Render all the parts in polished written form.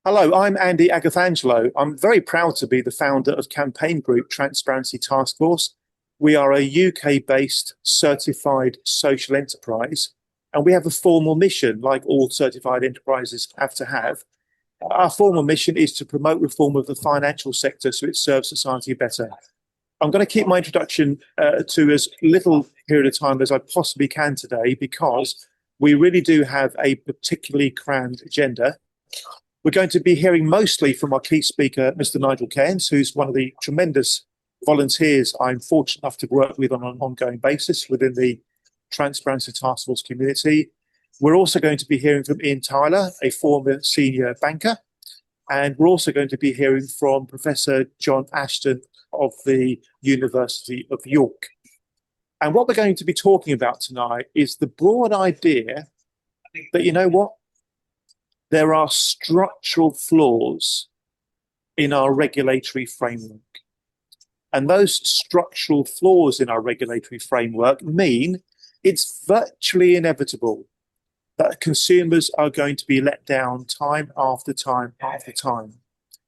Hello, I'm Andy Agathangelo. I'm very proud to be the founder of campaign group Transparency Task Force. We are a UK-based certified social enterprise, and we have a formal mission, like all certified enterprises have to have. Our formal mission is to promote reform of the financial sector so it serves society better. I'm going to keep my introduction to as little period of time as I possibly can today because we really do have a particularly crammed agenda. We're going to be hearing mostly from our key speaker, Mr. Nigel Cairns, who's one of the tremendous volunteers I'm fortunate enough to work with on an ongoing basis within the Transparency Task Force community. We're also going to be hearing from Ian Tyler, a former senior banker, and we're also going to be hearing from Professor John Ashton of the University of York. And what we're going to be talking about tonight is the broad idea that, you know what, there are structural flaws in our regulatory framework. And those structural flaws in our regulatory framework mean it's virtually inevitable that consumers are going to be let down time after time after time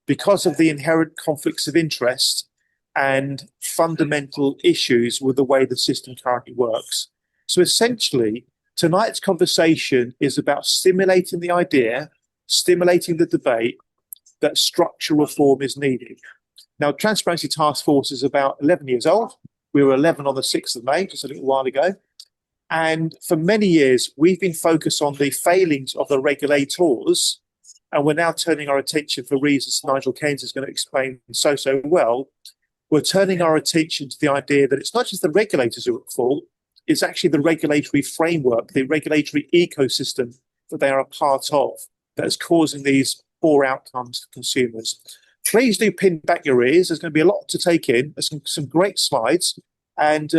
because of the inherent conflicts of interest and fundamental issues with the way the system currently works. So essentially, tonight's conversation is about stimulating the idea, stimulating the debate that structural reform is needed. Now, Transparency Task Force is about 11 years old. We were 11 on the 6th of May, just a little while ago. And for many years, we've been focused on the failings of the regulators. And we're now turning our attention, for reasons Nigel Cairns is going to explain so well, we're turning our attention to the idea that it's not just the regulators who are at fault, it's actually the regulatory framework, the regulatory ecosystem that they are a part of that is causing these poor outcomes to consumers. Please do pin back your ears. There's going to be a lot to take in. There's some great slides. And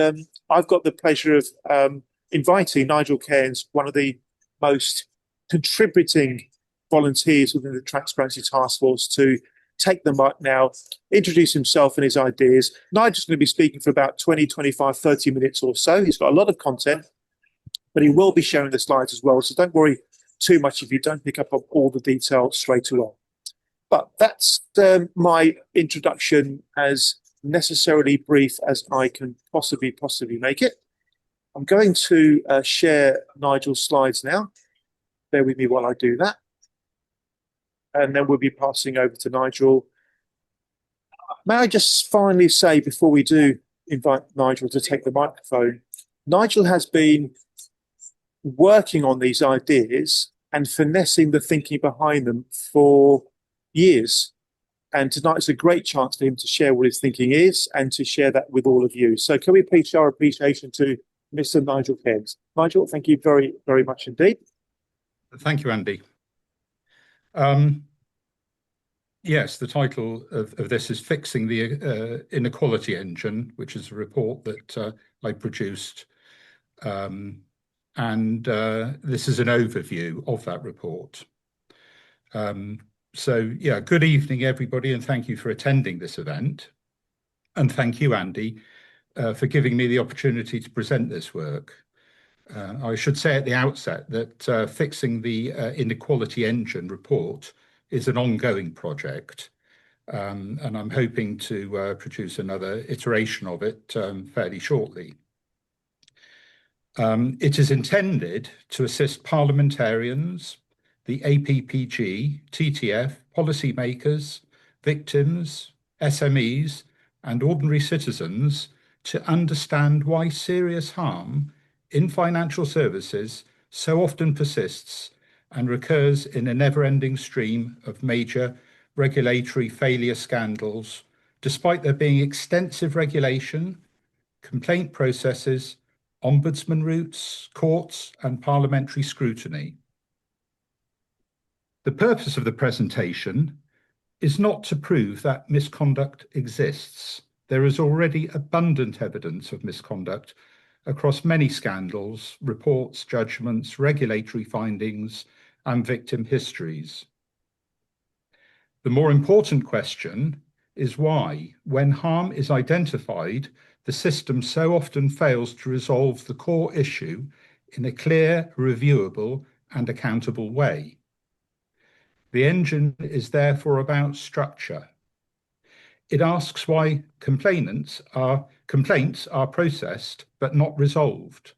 I've got the pleasure of inviting Nigel Cairns, one of the most contributing volunteers within the Transparency Task Force, to take the mic now, introduce himself and his ideas. Nigel's going to be speaking for about 20, 25, 30 minutes or so. He's got a lot of content, but he will be sharing the slides as well. So don't worry too much if you don't pick up on all the detail straight away. But that's my introduction, as necessarily brief as I can possibly make it. I'm going to share Nigel's slides now. Bear with me while I do that. And then we'll be passing over to Nigel. May I just finally say, before we do invite Nigel to take the microphone, Nigel has been working on these ideas and finessing the thinking behind them for years. And tonight is a great chance for him to share what his thinking is and to share that with all of you. So can we please show our appreciation to Mr. Nigel Cairns. Nigel, thank you very, very much indeed. Thank you, Andy. Yes, the title of this is Fixing the Inequality Engine, which is a report that I produced. And this is an overview of that report. So, yeah, good evening, everybody, and thank you for attending this event. And thank you, Andy, for giving me the opportunity to present this work. I should say at the outset that Fixing the Inequality Engine report is an ongoing project, and I'm hoping to produce another iteration of it fairly shortly. It is intended to assist parliamentarians, the APPG, TTF, policymakers, victims, SMEs, and ordinary citizens to understand why serious harm in financial services so often persists and recurs in a never-ending stream of major regulatory failure scandals, despite there being extensive regulation, complaint processes, ombudsman routes, courts, and parliamentary scrutiny. The purpose of the presentation is not to prove that misconduct exists. There is already abundant evidence of misconduct across many scandals, reports, judgments, regulatory findings, and victim histories. The more important question is why, when harm is identified, the system so often fails to resolve the core issue in a clear, reviewable, and accountable way. The engine is therefore about structure. It asks why complaints are processed but not resolved,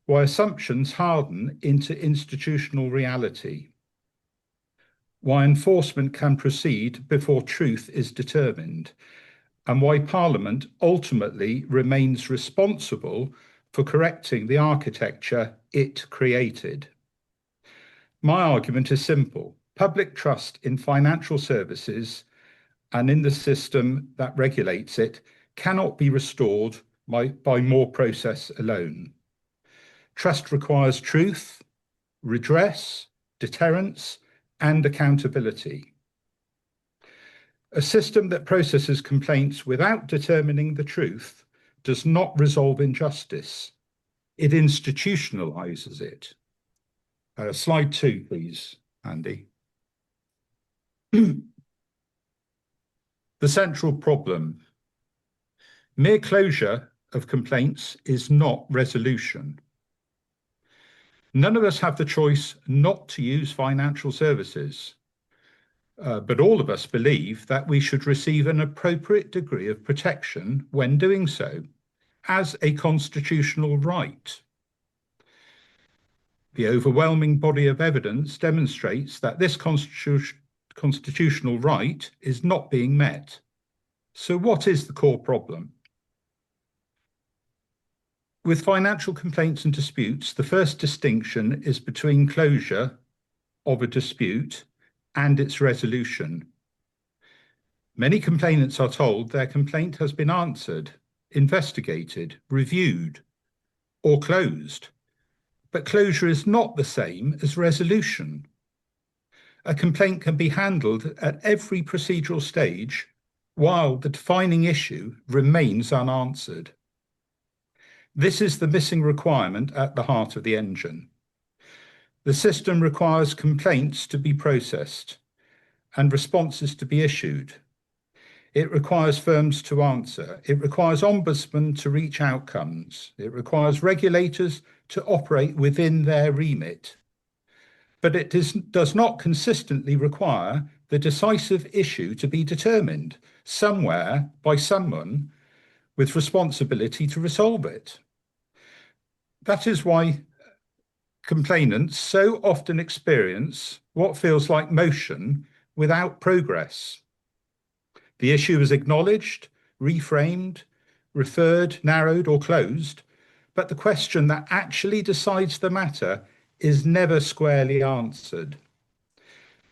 why assumptions harden into institutional reality, why enforcement can proceed before truth is determined, and why Parliament ultimately remains responsible for correcting the architecture it created. My argument is simple. Public trust in financial services and in the system that regulates it cannot be restored by more process alone. Trust requires truth, redress, deterrence, and accountability. A system that processes complaints without determining the truth does not resolve injustice. It institutionalizes it. Slide 2, please, Andy. The central problem. Mere closure of complaints is not resolution. None of us have the choice not to use financial services, but all of us believe that we should receive an appropriate degree of protection when doing so, as a constitutional right. The overwhelming body of evidence demonstrates that this constitutional right is not being met. So what is the core problem? With financial complaints and disputes, the first distinction is between closure of a dispute and its resolution. Many complainants are told their complaint has been answered, investigated, reviewed, or closed. But closure is not the same as resolution. A complaint can be handled at every procedural stage while the defining issue remains unanswered. This is the missing requirement at the heart of the engine. The system requires complaints to be processed and responses to be issued. It requires firms to answer. It requires ombudsmen to reach outcomes. It requires regulators to operate within their remit. But it does not consistently require the decisive issue to be determined somewhere by someone with responsibility to resolve it. That is why complainants so often experience what feels like motion without progress. The issue is acknowledged, reframed, referred, narrowed, or closed, but the question that actually decides the matter is never squarely answered.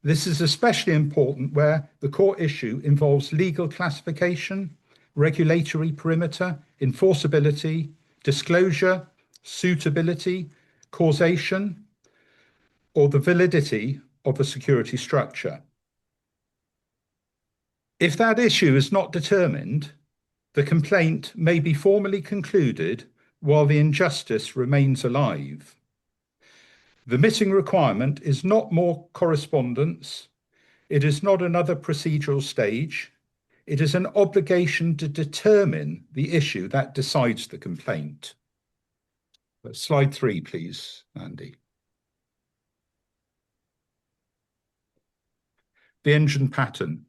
This is especially important where the core issue involves legal classification, regulatory perimeter, enforceability, disclosure, suitability, causation, or the validity of a security structure. If that issue is not determined, the complaint may be formally concluded while the injustice remains alive. The missing requirement is not more correspondence. It is not another procedural stage. It is an obligation to determine the issue that decides the complaint. Slide 3, please, Andy. The engine pattern.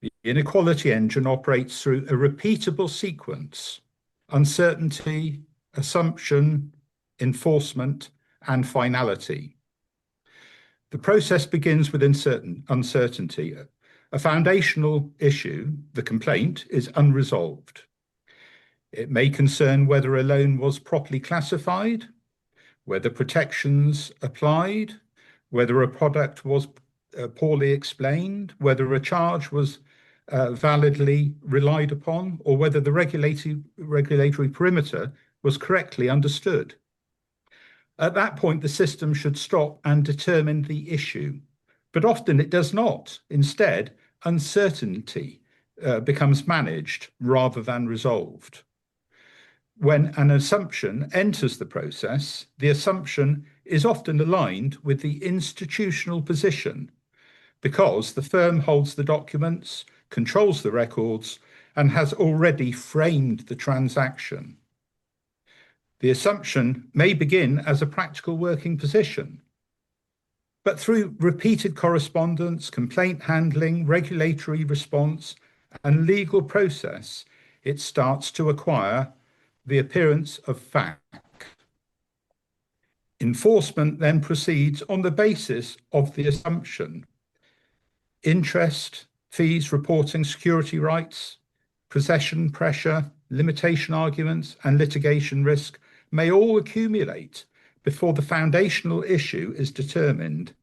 The inequality engine operates through a repeatable sequence: uncertainty, assumption, enforcement, and finality. The process begins with uncertainty. A foundational issue, the complaint, is unresolved. It may concern whether a loan was properly classified, whether protections applied, whether a product was poorly explained, whether a charge was validly relied upon, or whether the regulatory perimeter was correctly understood. At that point, the system should stop and determine the issue, but often it does not. Instead, uncertainty becomes managed rather than resolved. When an assumption enters the process, the assumption is often aligned with the institutional position because the firm holds the documents, controls the records, and has already framed the transaction. The assumption may begin as a practical working position. But through repeated correspondence, complaint handling, regulatory response, and legal process, it starts to acquire the appearance of fact. Enforcement then proceeds on the basis of the assumption interest, fees, reporting, security rights, possession pressure, limitation arguments, and litigation risk may all accumulate before the foundational issue is determined,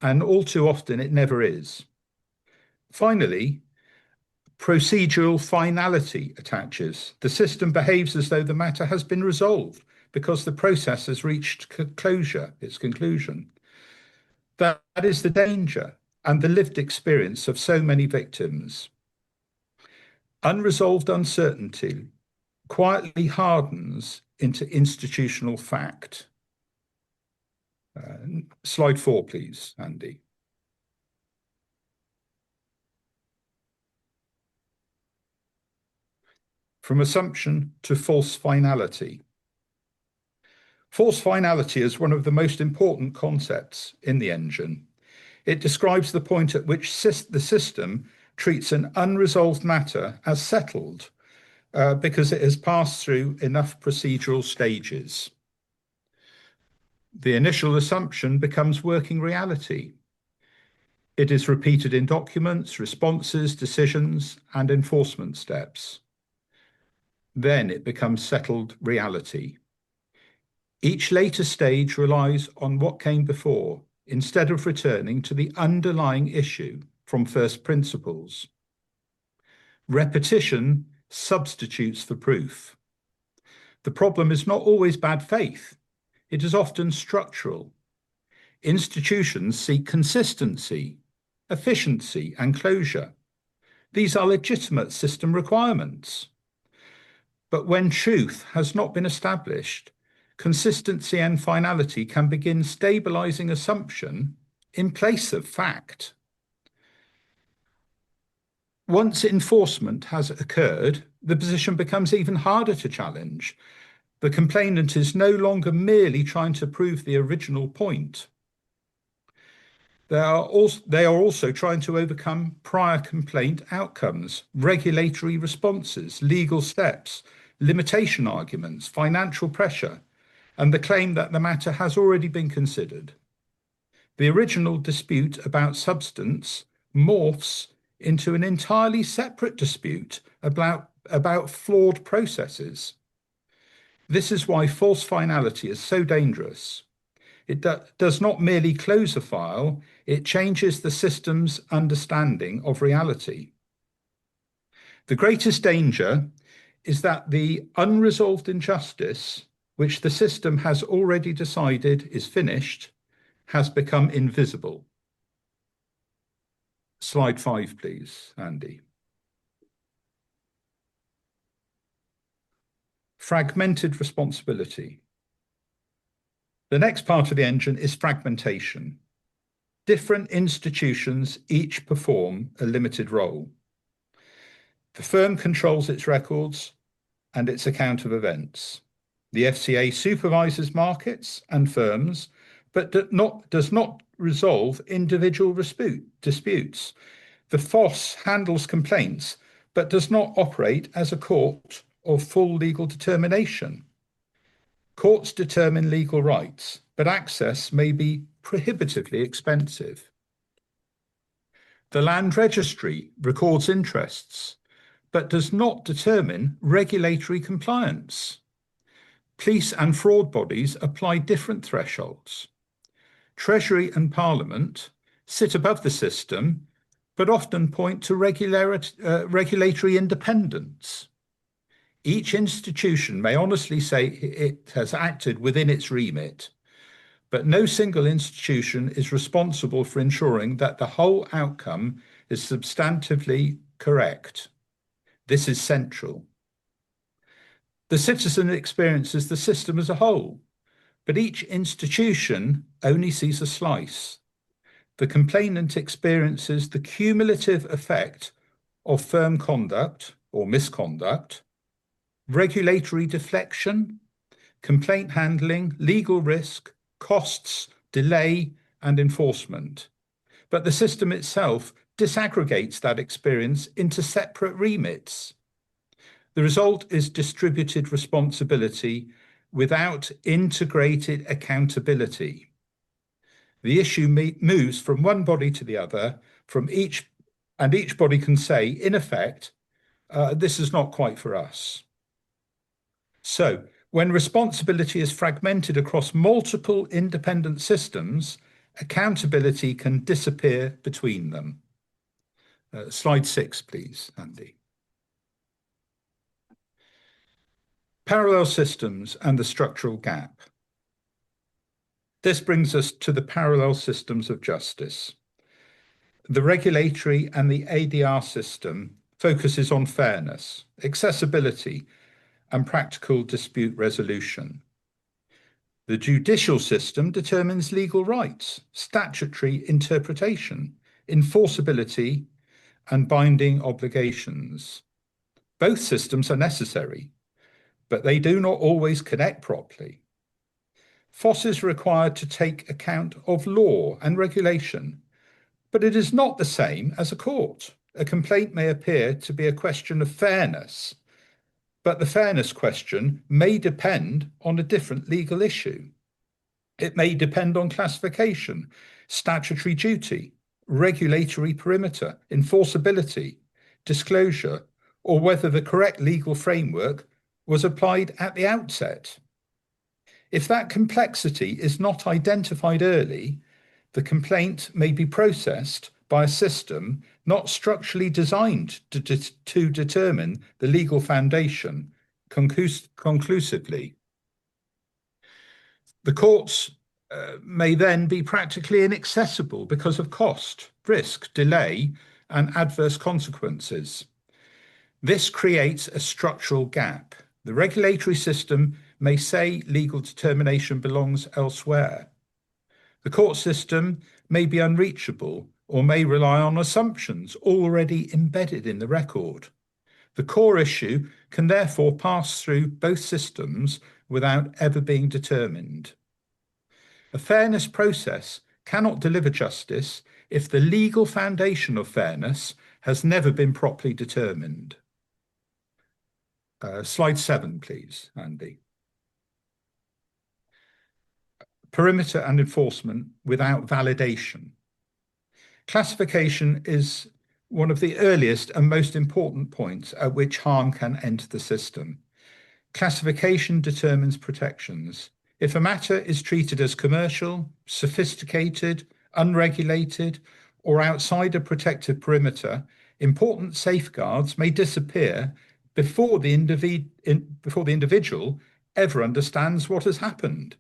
and all too often it never is. Finally, procedural finality attaches. The system behaves as though the matter has been resolved because the process has reached its conclusion. That is the danger and the lived experience of so many victims. Unresolved uncertainty quietly hardens into institutional fact. Slide 4, please, Andy. From assumption to false finality. False finality is one of the most important concepts in the engine. It describes the point at which the system treats an unresolved matter as settled because it has passed through enough procedural stages. The initial assumption becomes working reality. It is repeated in documents, responses, decisions, and enforcement steps. Then it becomes settled reality. Each later stage relies on what came before, instead of returning to the underlying issue from first principles. Repetition substitutes for proof. The problem is not always bad faith. It is often structural. Institutions seek consistency, efficiency, and closure. These are legitimate system requirements. But when truth has not been established, consistency and finality can begin stabilizing assumption in place of fact. Once enforcement has occurred, the position becomes even harder to challenge. The complainant is no longer merely trying to prove the original point. They are also trying to overcome prior complaint outcomes, regulatory responses, legal steps, limitation arguments, financial pressure, and the claim that the matter has already been considered. The original dispute about substance morphs into an entirely separate dispute about flawed processes. This is why false finality is so dangerous. It does not merely close a file, it changes the system's understanding of reality. The greatest danger is that the unresolved injustice, which the system has already decided is finished, has become invisible. Slide 5, please, Andy. Fragmented responsibility. The next part of the engine is fragmentation. Different institutions each perform a limited role. The firm controls its records and its account of events. The FCA supervises markets and firms, but does not resolve individual disputes. The FOSS handles complaints, but does not operate as a court of full legal determination. Courts determine legal rights, but access may be prohibitively expensive. The Land Registry records interests, but does not determine regulatory compliance. Police and fraud bodies apply different thresholds. Treasury and Parliament sit above the system, but often point to regulatory independence. Each institution may honestly say it has acted within its remit, but no single institution is responsible for ensuring that the whole outcome is substantively correct. This is central. The citizen experiences the system as a whole, but each institution only sees a slice. The complainant experiences the cumulative effect of firm conduct or misconduct, regulatory deflection, complaint handling, legal risk, costs, delay, and enforcement, but the system itself disaggregates that experience into separate remits. The result is distributed responsibility without integrated accountability. The issue moves from one body to the other, and each body can say, in effect, this is not quite for us. So, when responsibility is fragmented across multiple independent systems, accountability can disappear between them. Slide 6, please, Andy. Parallel systems and the structural gap. This brings us to the parallel systems of justice. The regulatory and the ADR system focuses on fairness, accessibility, and practical dispute resolution. The judicial system determines legal rights, statutory interpretation, enforceability, and binding obligations. Both systems are necessary, but they do not always connect properly. FOSS is required to take account of law and regulation, but it is not the same as a court. A complaint may appear to be a question of fairness, but the fairness question may depend on a different legal issue. It may depend on classification, statutory duty, regulatory perimeter, enforceability, disclosure, or whether the correct legal framework was applied at the outset. If that complexity is not identified early, the complaint may be processed by a system not structurally designed to determine the legal foundation conclusively. The courts may then be practically inaccessible because of cost, risk, delay, and adverse consequences. This creates a structural gap. The regulatory system may say legal determination belongs elsewhere. The court system may be unreachable or may rely on assumptions already embedded in the record. The core issue can therefore pass through both systems without ever being determined. A fairness process cannot deliver justice if the legal foundation of fairness has never been properly determined. Slide 7, please, Andy. Perimeter and enforcement without validation. Classification is one of the earliest and most important points at which harm can enter the system. Classification determines protections. If a matter is treated as commercial, sophisticated, unregulated, or outside a protected perimeter, important safeguards may disappear before the individual ever understands what has happened.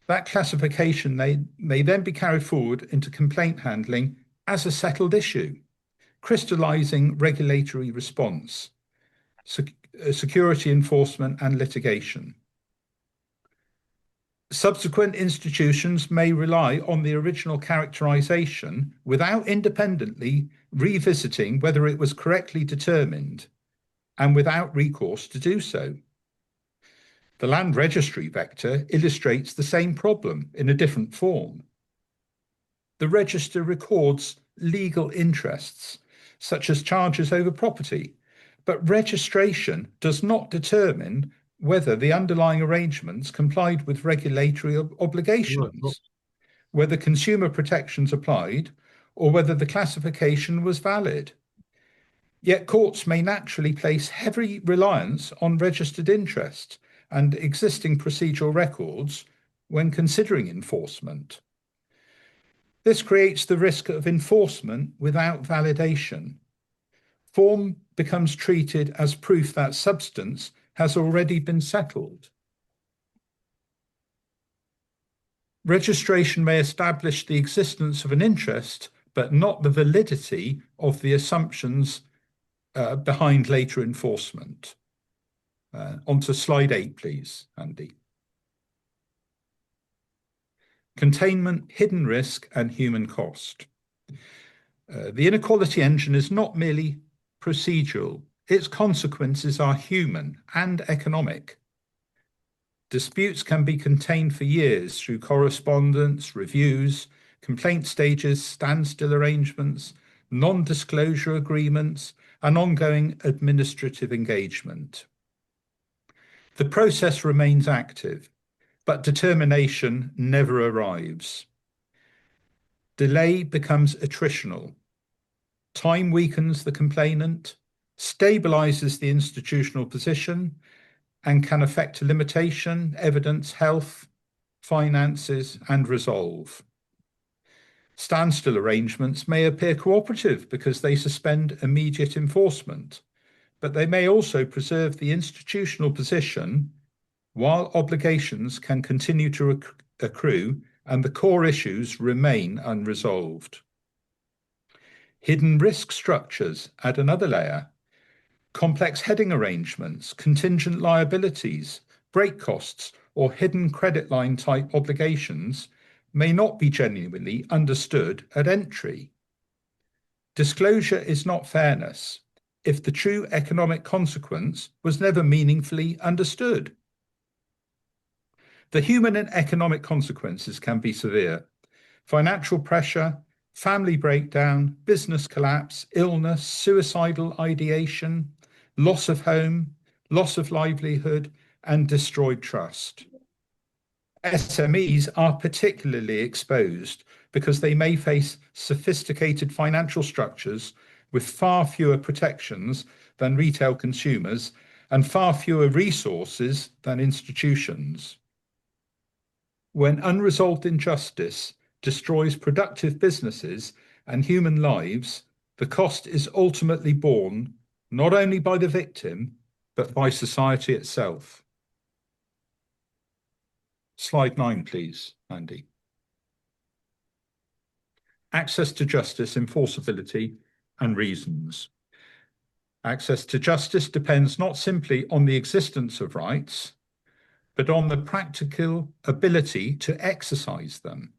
That classification may then be carried forward into complaint handling as a settled issue, crystallizing regulatory response, security enforcement, and litigation. Subsequent institutions may rely on the original characterization without independently revisiting whether it was correctly determined and without recourse to do so. The land registry vector illustrates the same problem in a different form. The register records legal interests, such as charges over property, but registration does not determine whether the underlying arrangements complied with regulatory obligations, whether consumer protections applied, or whether the classification was valid. Yet courts may naturally place heavy reliance on registered interest and existing procedural records when considering enforcement. This creates the risk of enforcement without validation. Form becomes treated as proof that substance has already been settled. Registration may establish the existence of an interest, but not the validity of the assumptions behind later enforcement. Onto slide 8, please, Andy. Containment, hidden risk, and human cost. The inequality engine is not merely procedural. Its consequences are human and economic. Disputes can be contained for years through correspondence, reviews, complaint stages, standstill arrangements, non-disclosure agreements, and ongoing administrative engagement. The process remains active, but determination never arrives. Delay becomes attritional. Time weakens the complainant, stabilizes the institutional position, and can affect limitation, evidence, health, finances, and resolve. Standstill arrangements may appear cooperative because they suspend immediate enforcement, but they may also preserve the institutional position while obligations can continue to accrue and the core issues remain unresolved. Hidden risk structures add another layer. Complex heading arrangements, contingent liabilities, break costs, or hidden credit line type obligations may not be genuinely understood at entry. Disclosure is not fairness if the true economic consequence was never meaningfully understood. The human and economic consequences can be severe. Financial pressure, family breakdown, business collapse, illness, suicidal ideation, loss of home, loss of livelihood, and destroyed trust. SMEs are particularly exposed because they may face sophisticated financial structures with far fewer protections than retail consumers and far fewer resources than institutions. When unresolved injustice destroys productive businesses and human lives, the cost is ultimately borne not only by the victim, but by society itself. Slide 9, please, Andy. Access to justice, enforceability, and reasons. Access to justice depends not simply on the existence of rights, but on the practical ability to exercise them.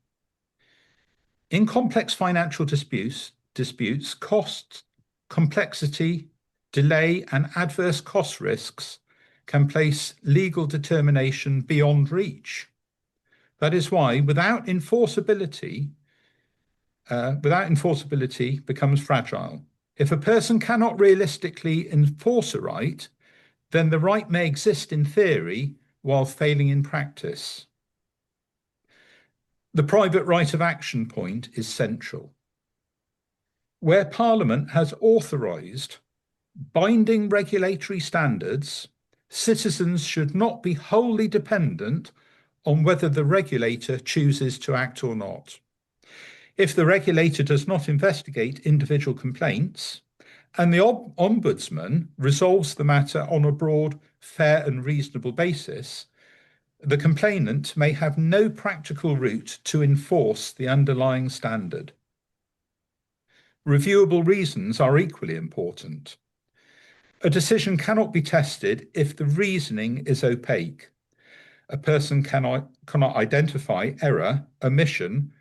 In complex financial disputes, cost, complexity, delay, and adverse cost risks can place legal determination beyond reach. That is why without enforceability becomes fragile. If a person cannot realistically enforce a right, then the right may exist in theory while failing in practice. The private right of action point is central. Where Parliament has authorised binding regulatory standards, citizens should not be wholly dependent on whether the regulator chooses to act or not. If the regulator does not investigate individual complaints and the Ombudsman resolves the matter on a broad, fair and reasonable basis, the complainant may have no practical route to enforce the underlying standard. Reviewable reasons are equally important. A decision cannot be tested if the reasoning is opaque. A person cannot identify error, omission,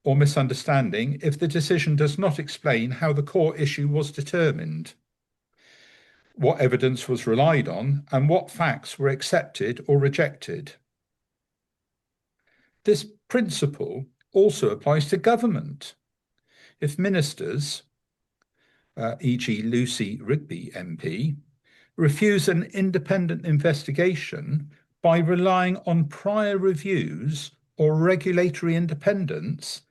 or misunderstanding if the decision does not explain how the core issue was determined, what evidence was relied on, and what facts were accepted or rejected. This principle also applies to government. If ministers, e.g. Lucy Rigby MP, refuse an independent investigation by relying on prior reviews or regulatory independence,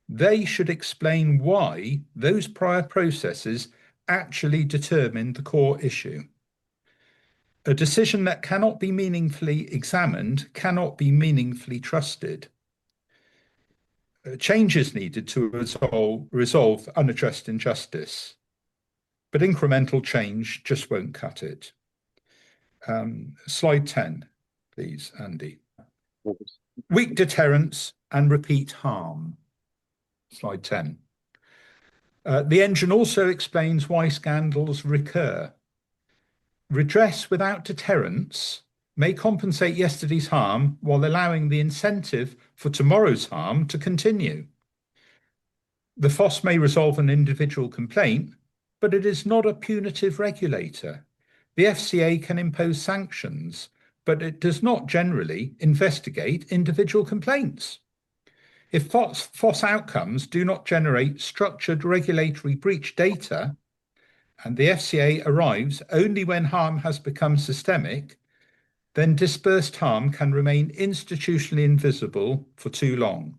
they should explain why those prior processes actually determined the core issue. A decision that cannot be meaningfully examined cannot be meaningfully trusted. Change is needed to resolve unaddressed injustice, but incremental change just won't cut it. Slide 10, please, Andy. Weak deterrence and repeat harm. Slide 10. The engine also explains why scandals recur. Redress without deterrence may compensate yesterday's harm while allowing the incentive for tomorrow's harm to continue. The FOSS may resolve an individual complaint, but it is not a punitive regulator. The FCA can impose sanctions, but it does not generally investigate individual complaints. If FOSS outcomes do not generate structured regulatory breach data, and the FCA arrives only when harm has become systemic, then dispersed harm can remain institutionally invisible for too long.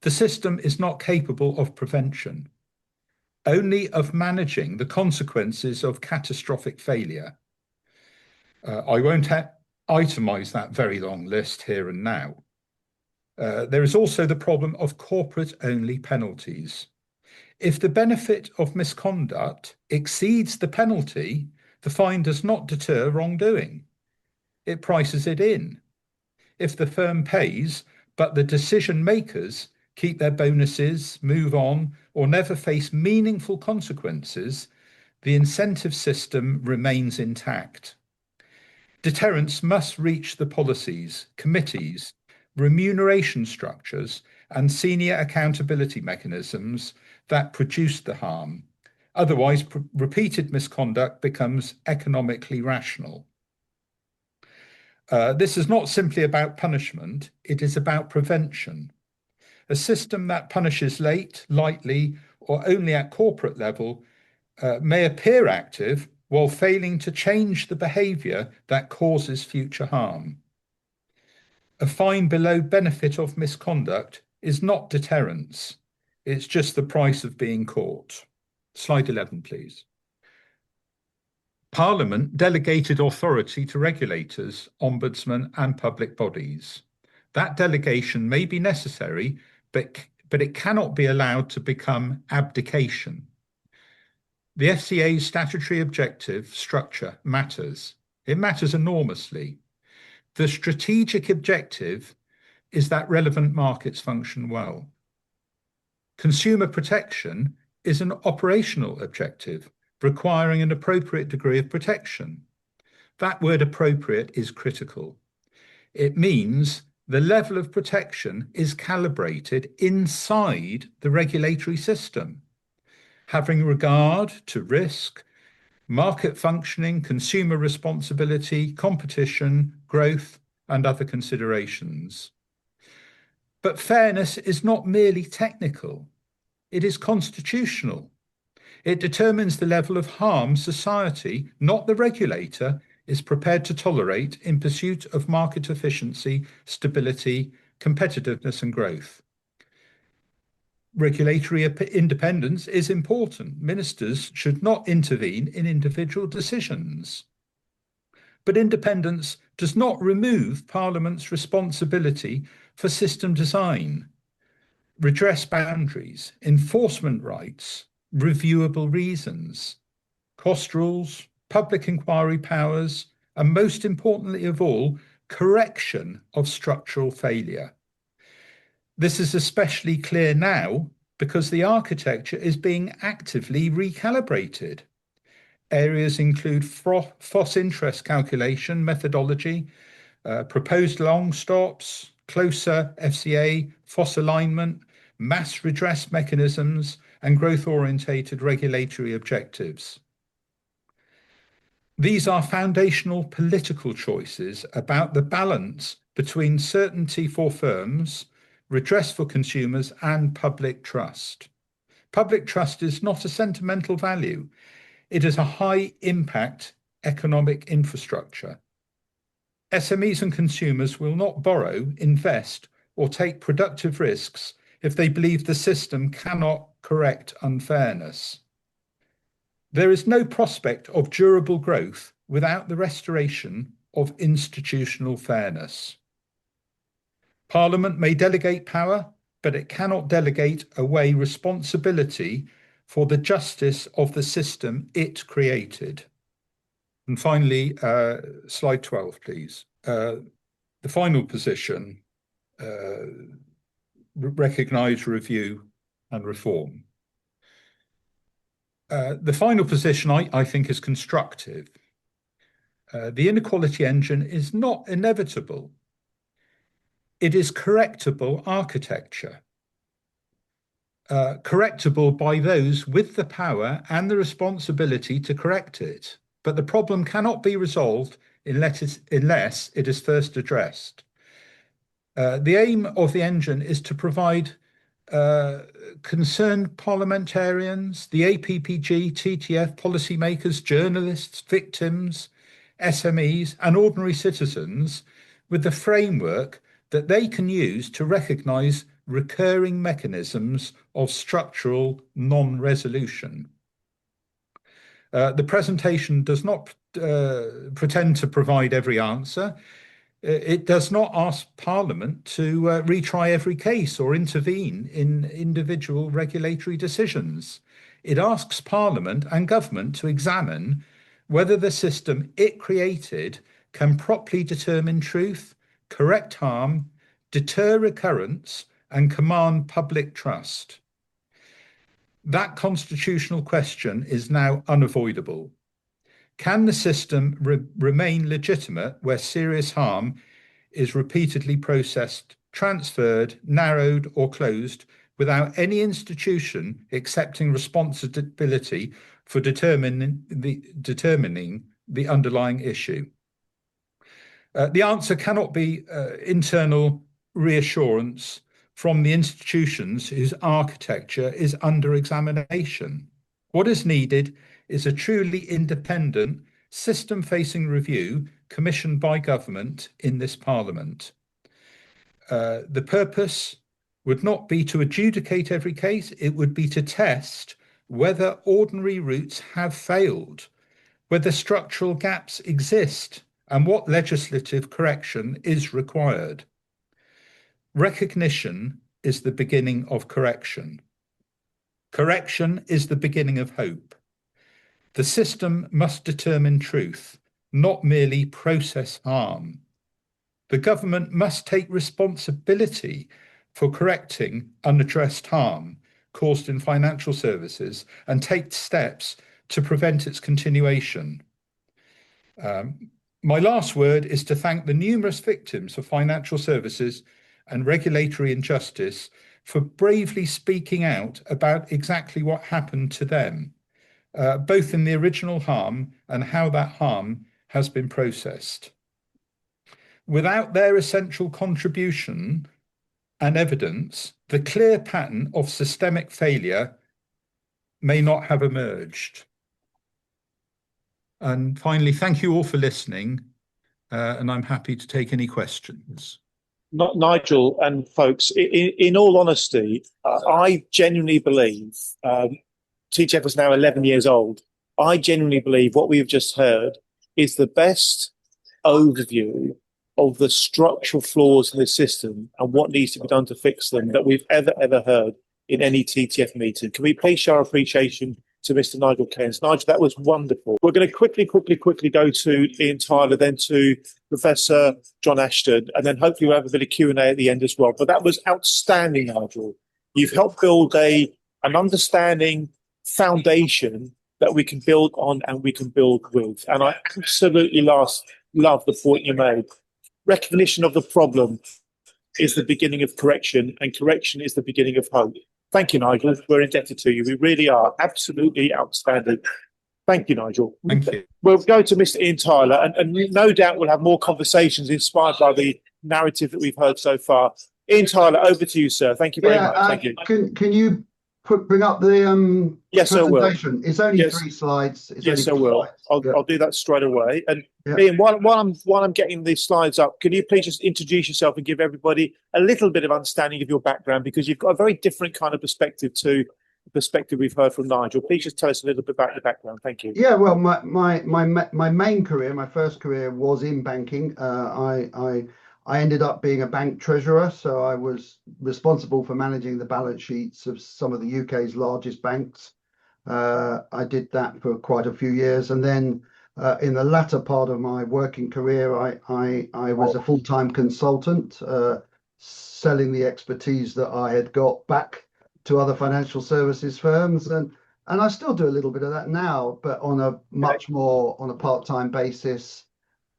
The system is not capable of prevention, only of managing the consequences of catastrophic failure. I won't itemize that very long list here and now. There is also the problem of corporate-only penalties. If the benefit of misconduct exceeds the penalty, the fine does not deter wrongdoing. It prices it in. If the firm pays, but the decision makers keep their bonuses, move on, or never face meaningful consequences, the incentive system remains intact. Deterrence must reach the policies, committees, remuneration structures, and senior accountability mechanisms that produce the harm. Otherwise, repeated misconduct becomes economically rational. This is not simply about punishment, it is about prevention. A system that punishes late, lightly, or only at corporate level may appear active while failing to change the behaviour that causes future harm. A fine below benefit of misconduct is not deterrence. It's just the price of being caught. Slide 11, please. Parliament delegated authority to regulators, ombudsmen, and public bodies. That delegation may be necessary, but it cannot be allowed to become abdication. The FCA's statutory objective structure matters. It matters enormously. The strategic objective is that relevant markets function well. Consumer protection is an operational objective, requiring an appropriate degree of protection. That word appropriate is critical. It means the level of protection is calibrated inside the regulatory system, having regard to risk, market functioning, consumer responsibility, competition, growth, and other considerations. But fairness is not merely technical, it is constitutional. It determines the level of harm society, not the regulator, is prepared to tolerate in pursuit of market efficiency, stability, competitiveness, and growth. Regulatory independence is important. Ministers should not intervene in individual decisions. But independence does not remove Parliament's responsibility for system design, redress boundaries, enforcement rights, reviewable reasons, cost rules, public inquiry powers, and most importantly of all, correction of structural failure. This is especially clear now because the architecture is being actively recalibrated. Areas include FOSS interest calculation methodology, proposed long stops, closer FCA, FOSS alignment, mass redress mechanisms, and growth-orientated regulatory objectives. These are foundational political choices about the balance between certainty for firms, redress for consumers, and public trust. Public trust is not a sentimental value. It is a high-impact economic infrastructure. SMEs and consumers will not borrow, invest, or take productive risks if they believe the system cannot correct unfairness. There is no prospect of durable growth without the restoration of institutional fairness. Parliament may delegate power, but it cannot delegate away responsibility for the justice of the system it created. And finally, slide 12, please. The final position, recognise, review and reform. The final position, I think, is constructive. The inequality engine is not inevitable. It is correctable architecture, correctable by those with the power and the responsibility to correct it. But the problem cannot be resolved unless it is first addressed. The aim of the engine is to provide concerned parliamentarians, the APPG, TTF, policymakers, journalists, victims, SMEs, and ordinary citizens with the framework that they can use to recognise recurring mechanisms of structural non-resolution. The presentation does not pretend to provide every answer. It does not ask Parliament to retry every case or intervene in individual regulatory decisions. It asks Parliament and government to examine whether the system it created can properly determine truth, correct harm, deter recurrence, and command public trust. That constitutional question is now unavoidable. Can the system remain legitimate where serious harm is repeatedly processed, transferred, narrowed, or closed without any institution accepting responsibility for determining the underlying issue? The answer cannot be internal reassurance from the institutions whose architecture is under examination. What is needed is a truly independent, system-facing review commissioned by government in this Parliament. The purpose would not be to adjudicate every case, it would be to test whether ordinary routes have failed, whether structural gaps exist, and what legislative correction is required. Recognition is the beginning of correction. Correction is the beginning of hope. The system must determine truth, not merely process harm. The government must take responsibility for correcting unaddressed harm caused in financial services and take steps to prevent its continuation. My last word is to thank the numerous victims of financial services and regulatory injustice for bravely speaking out about exactly what happened to them, both in the original harm and how that harm has been processed. Without their essential contribution and evidence, the clear pattern of systemic failure may not have emerged. And finally, thank you all for listening, and I'm happy to take any questions. Nigel and folks, in all honesty, I genuinely believe, TTF is now 11 years old. I genuinely believe what we have just heard is the best overview of the structural flaws in the system and what needs to be done to fix them that we've ever heard in any TTF meeting. Can we please show our appreciation to Mr. Nigel Keynes? Nigel, that was wonderful. We're going to quickly go to Ian Tyler, then to Professor John Ashton, and then hopefully we'll have a bit of Q&A at the end as well. But that was outstanding, Nigel. You've helped build an understanding foundation that we can build on and we can build with. And I absolutely love the point you made. Recognition of the problem is the beginning of correction, and correction is the beginning of hope. Thank you, Nigel. We're indebted to you. We really are. Absolutely outstanding. Thank you, Nigel. Thank you. We'll go to Mr. Ian Tyler, and no doubt we'll have more conversations inspired by the narrative that we've heard so far. Ian Tyler, over to you, sir. Thank you very much. Thank you. Can you bring up the yes, presentation? I will. It's only 3 slides. Yes, I will. I'll do that straight away. And Ian, while I'm getting these slides up, can you please just introduce yourself and give everybody a little bit of understanding of your background, because you've got a very different kind of perspective to the perspective we've heard from Nigel. Please just tell us a little bit about your background. Thank you. Yeah, well, my main career, my first career was in banking. I ended up being a bank treasurer, so I was responsible for managing the balance sheets of some of the UK's largest banks. I did that for quite a few years, and then in the latter part of my working career, I was a full-time consultant, selling the expertise that I had got back to other financial services firms, and I still do a little bit of that now, but on a much more on a part-time basis.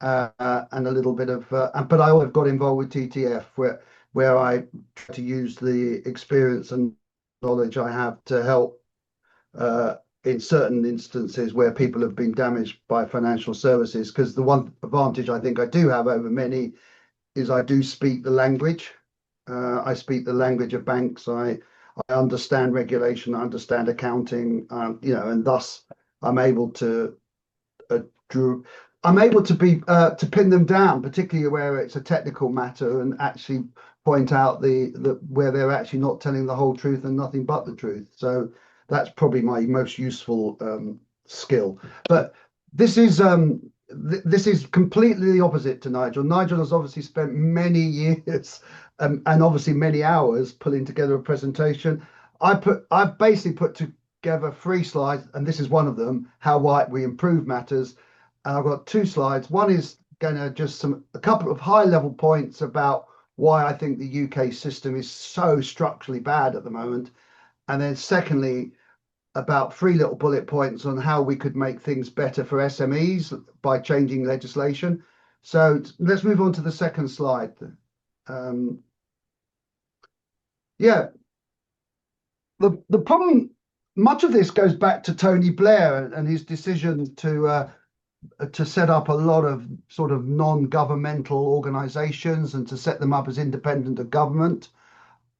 And a little bit of, but I have got involved with TTF, where I try to use the experience and knowledge I have to help in certain instances where people have been damaged by financial services. Because the one advantage I think I do have over many is I do speak the language. I speak the language of banks. I understand regulation. I understand accounting. And thus I'm able to drew. I'm able to be to pin them down, particularly where it's a technical matter, and actually point out the where they're actually not telling the whole truth and nothing but the truth. So that's probably my most useful skill. But this is this is completely the opposite to Nigel. Nigel has obviously spent many years and obviously many hours pulling together a presentation. I've basically put together 3 slides, and this is one of them: how we improve matters. And I've got 2 slides. One is going to just a couple of high level points about why I think the UK system is so structurally bad at the moment. And then secondly, about 3 little bullet points on how we could make things better for SMEs by changing legislation. So let's move on to the second slide. Yeah, the problem, much of this goes back to Tony Blair and his decision to set up a lot of sort of non-governmental organizations and to set them up as independent of government.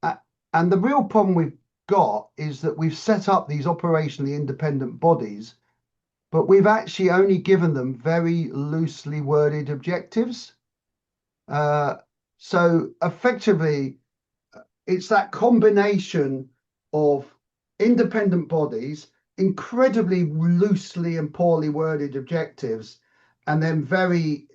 And the real problem we've got is that we've set up these operationally independent bodies, but we've actually only given them very loosely worded objectives. So effectively, it's that combination of independent bodies, incredibly loosely and poorly worded objectives, and then very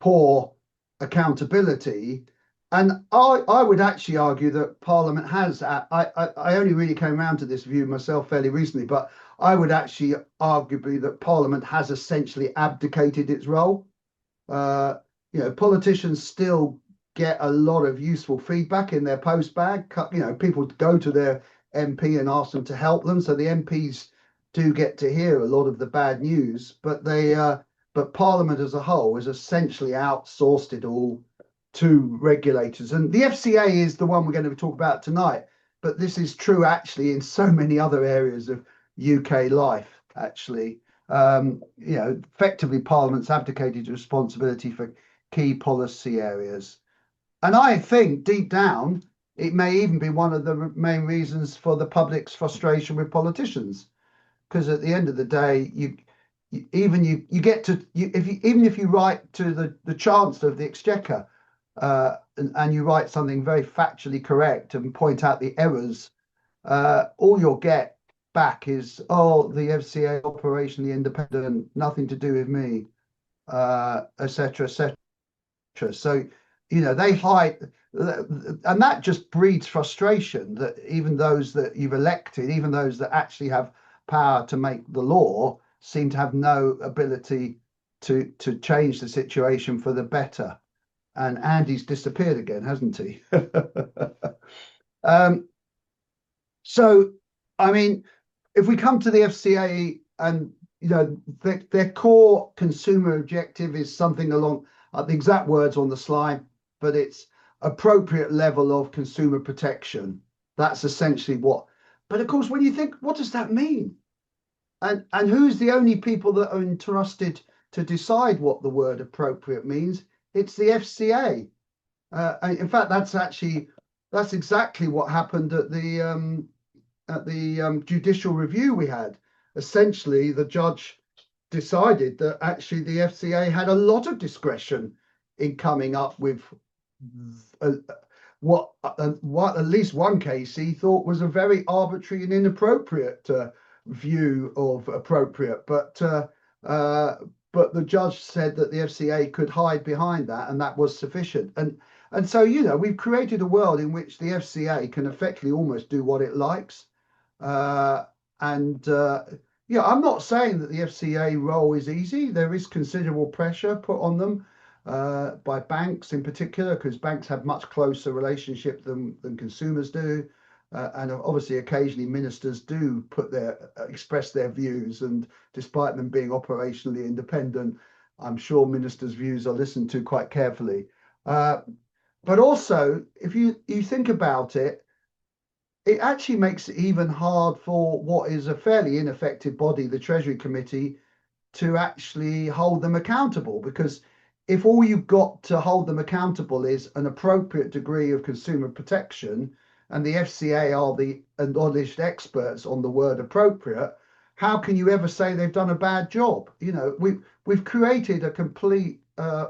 poor accountability. And I would actually argue that Parliament has, I only really came around to this view myself fairly recently, but I would actually arguably that Parliament has essentially abdicated its role. Politicians still get a lot of useful feedback in their post bag. People go to their MP and ask them to help them, so the MPs do get to hear a lot of the bad news. But Parliament as a whole has essentially outsourced it all to regulators, and the FCA is the one we're going to talk about tonight. But this is true actually in so many other areas of UK life. Actually, effectively, Parliament's abdicated responsibility for key policy areas. And I think deep down, it may even be one of the main reasons for the public's frustration with politicians, because at the end of the day, even if you write to the Chancellor of the Exchequer and you write something very factually correct and point out the errors, all you'll get back is, oh, the FCA operationally independent, nothing to do with me, etc., etc. So, they hide, and that just breeds frustration that even those that you've elected, even those that actually have power to make the law, seem to have no ability to change the situation for the better. And Andy's disappeared again, hasn't he? So, I mean, if we come to the FCA and, their core consumer objective is something along the exact words on the slide, but it's appropriate level of consumer protection. That's essentially what. But of course, when you think, what does that mean? And who's the only people that are entrusted to decide what the word appropriate means? It's the FCA. In fact, that's exactly what happened at the judicial review we had. Essentially, the judge decided that actually the FCA had a lot of discretion in coming up with what at least one case he thought was a very arbitrary and inappropriate view of appropriate, but the judge said that the FCA could hide behind that, and that was sufficient. And so we've created a world in which the FCA can effectively almost do what it likes. I'm not saying that the FCA role is easy. There is considerable pressure put on them by banks in particular, because banks have much closer relationship than consumers do. And obviously, occasionally ministers do express their views, and despite them being operationally independent, I'm sure ministers' views are listened to quite carefully. But also, if you think about it, it actually makes it even hard for what is a fairly ineffective body, the Treasury Committee, to actually hold them accountable, because if all you've got to hold them accountable is an appropriate degree of consumer protection, and the FCA are the acknowledged experts on the word appropriate, how can you ever say they've done a bad job? We've created a complete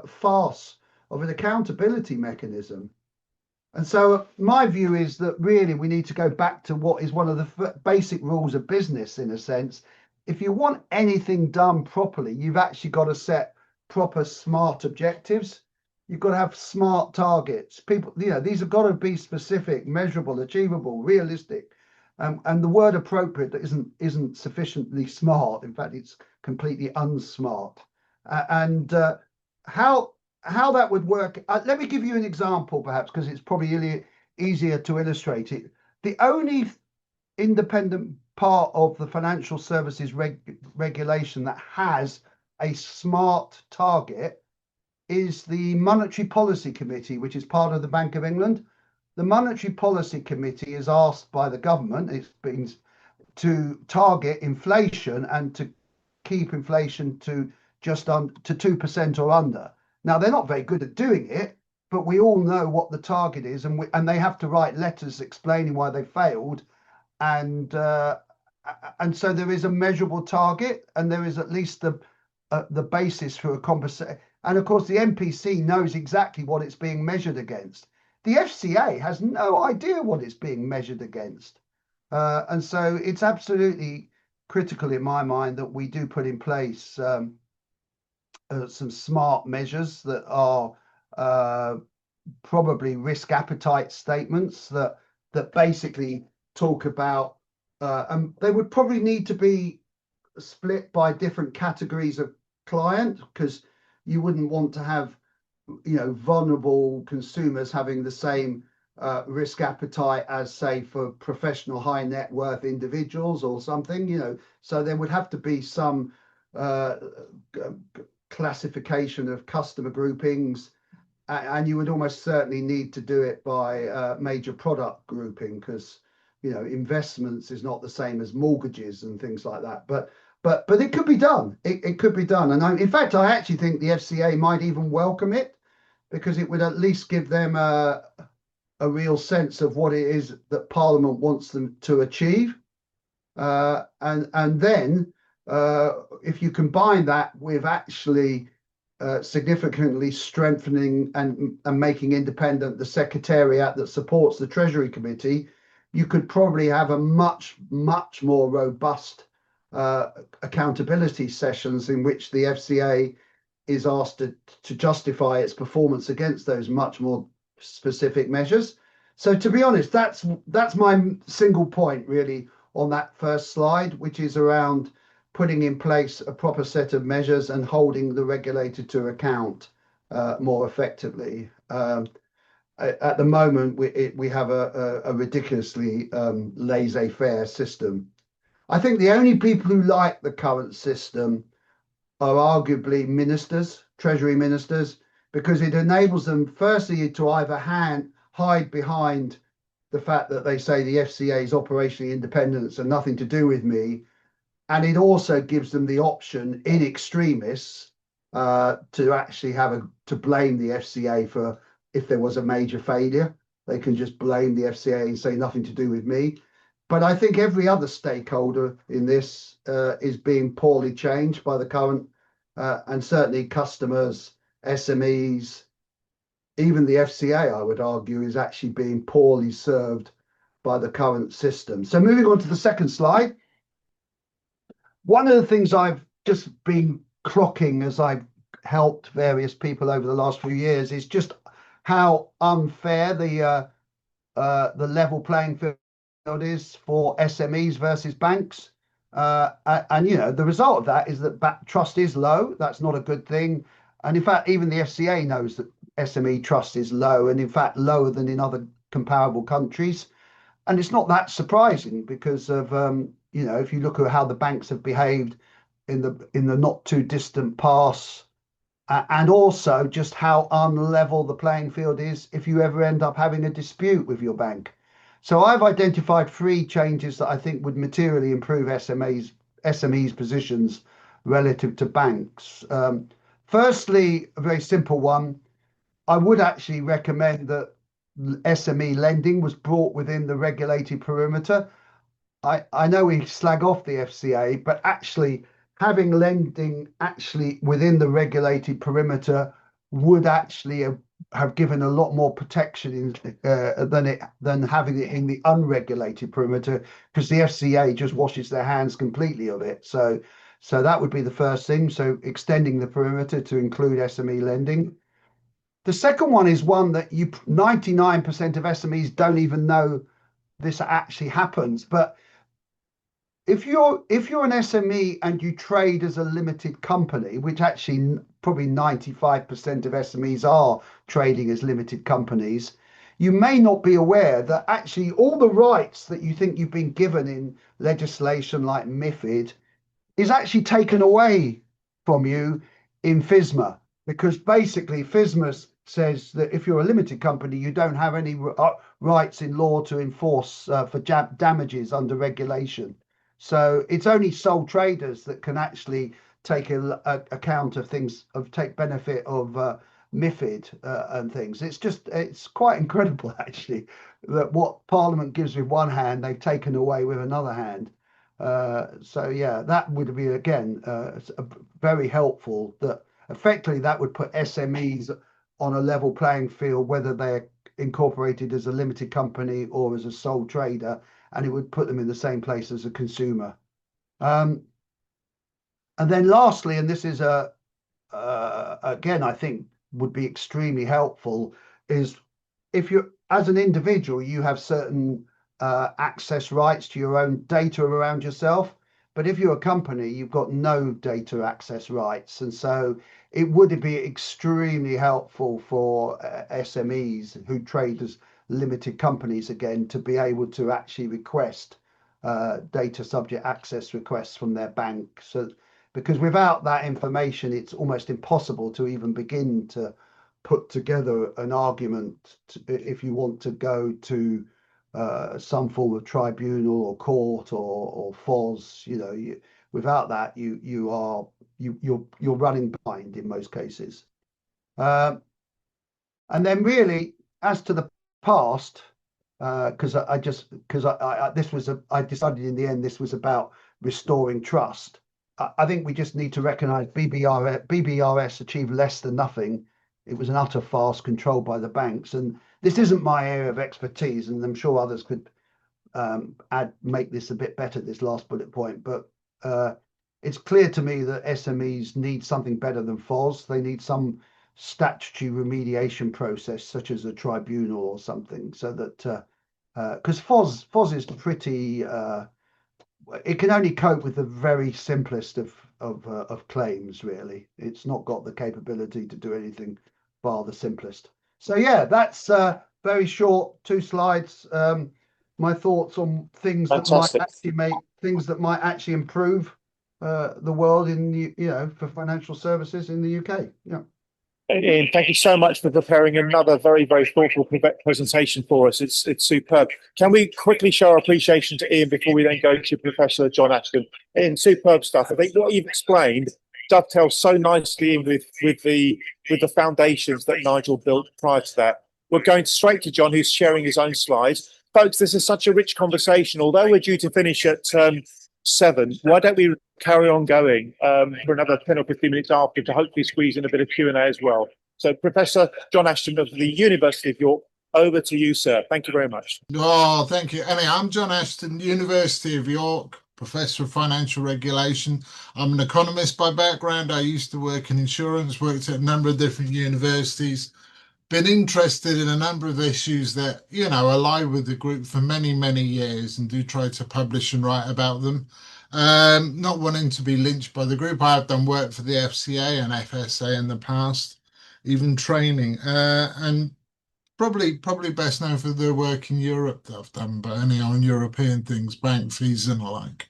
farce of an accountability mechanism. And so my view is that really we need to go back to what is one of the basic rules of business, in a sense. If you want anything done properly, you've actually got to set proper smart objectives. You've got to have smart targets. People, these have got to be specific, measurable, achievable, realistic. And the word appropriate isn't sufficiently smart. In fact, it's completely unsmart. And how that would work. Let me give you an example, perhaps, because it's probably easier to illustrate it. The only independent part of the financial services regulation that has a smart target is the Monetary Policy Committee, which is part of the Bank of England. The Monetary Policy Committee is asked by the government, it's been to target inflation and to keep inflation to just to 2% or under. Now, they're not very good at doing it, but we all know what the target is, and they have to write letters explaining why they failed. And so there is a measurable target, and there is at least the basis for a compensation. And of course, the MPC knows exactly what it's being measured against. The FCA has no idea what it's being measured against. And so it's absolutely critical in my mind that we do put in place some smart measures that are probably risk appetite statements that basically talk about, and they would probably need to be split by different categories of client, because you wouldn't want to have vulnerable consumers having the same risk appetite as, say, for professional high net worth individuals or something. So there would have to be some classification of customer groupings, and you would almost certainly need to do it by major product grouping, because investments is not the same as mortgages and things like that. But it could be done. It could be done, and in fact, I actually think the FCA might even welcome it, because it would at least give them a real sense of what it is that Parliament wants them to achieve, and then if you combine that with actually significantly strengthening and making independent the secretariat that supports the Treasury Committee, you could probably have a much more robust accountability sessions in which the FCA is asked to justify its performance against those much more specific measures. So to be honest, that's my single point really on that first slide, which is around putting in place a proper set of measures and holding the regulator to account more effectively. At the moment, we have a ridiculously laissez-faire system. I think the only people who like the current system are arguably ministers, Treasury ministers, because it enables them, firstly, to either hide behind the fact that they say the FCA is operationally independent and nothing to do with me. And it also gives them the option in extremis to actually to blame the FCA for if there was a major failure. They can just blame the FCA and say nothing to do with me. But I think every other stakeholder in this is being poorly changed by the current, and certainly customers, SMEs, even the FCA, I would argue, is actually being poorly served by the current system. So moving on to the second slide. One of the things I've just been clocking as I've helped various people over the last few years is just how unfair the level playing field is for SMEs versus banks. And the result of that is that trust is low. That's not a good thing. And in fact, even the FCA knows that SME trust is low, and in fact lower than in other comparable countries. And it's not that surprising because of if you look at how the banks have behaved in the not too distant past, and also just how unlevel the playing field is if you ever end up having a dispute with your bank. So I've identified 3 changes that I think would materially improve SMEs' positions relative to banks. Firstly, a very simple one. I would actually recommend that SME lending was brought within the regulated perimeter. I know we slag off the FCA, but actually having lending actually within the regulated perimeter would actually have given a lot more protection than having it in the unregulated perimeter, because the FCA just washes their hands completely of it. So that would be the first thing. So extending the perimeter to include SME lending. The second one is one that 99% of SMEs don't even know this actually happens. But if you're an SME and you trade as a limited company, which actually probably 95% of SMEs are trading as limited companies, you may not be aware that actually all the rights that you think you've been given in legislation like MiFID is actually taken away from you in FISMA, because basically FISMA says that if you're a limited company, you don't have any rights in law to enforce for damages under regulation. So it's only sole traders that can actually take account of things, take benefit of MiFID and things. It's quite incredible actually that what Parliament gives with one hand, they've taken away with another hand. So yeah, that would be again very helpful. That effectively that would put SMEs on a level playing field, whether they're incorporated as a limited company or as a sole trader, and it would put them in the same place as a consumer. And then lastly, and this is again I think would be extremely helpful, is if you as an individual you have certain access rights to your own data around yourself, but if you're a company you've got no data access rights, and so it would be extremely helpful for SMEs who trade as limited companies again to be able to actually request data subject access requests from their bank. So because without that information it's almost impossible to even begin to put together an argument if you want to go to some form of tribunal or court or FOS. Without that you're running behind in most cases. And then really, as to the past, because I decided in the end this was about restoring trust. I think we just need to recognise BBRS achieved less than nothing. It was an utter farce controlled by the banks, and this isn't my area of expertise, and I'm sure others could make this a bit better, this last bullet point. But it's clear to me that SMEs need something better than FOS. They need some statutory remediation process, such as a tribunal or something, so that because FOS is pretty, it can only cope with the very simplest of claims. Really, it's not got the capability to do anything bar the simplest. So yeah, that's very short, 2 slides. My thoughts on things Fantastic. that might actually improve the world for financial services in the UK. Yeah. Ian, thank you so much for preparing another very, very thoughtful presentation for us. It's superb. Can we quickly show our appreciation to Ian before we then go to Professor John Ashton? Ian, superb stuff. I think what you've explained dovetails so nicely in with the foundations that Nigel built prior to that. We're going straight to John, who's sharing his own slides. Folks, this is such a rich conversation. Although we're due to finish at 7, why don't we carry on going for another 10 or 15 minutes after to hopefully squeeze in a bit of Q&A as well. So Professor John Ashton of the University of York, over to you, sir. Thank you very much. Oh, thank you. Anyway, I'm John Ashton, University of York, Professor of Financial Regulation. I'm an economist by background. I used to work in insurance, worked at a number of different universities, been interested in a number of issues that, ally with the group for many, many years, and do try to publish and write about them. Not wanting to be lynched by the group. I have done work for the FCA and FSA in the past, even training, and probably best known for the work in Europe that I've done, but anyhow, on European things, bank fees and the like.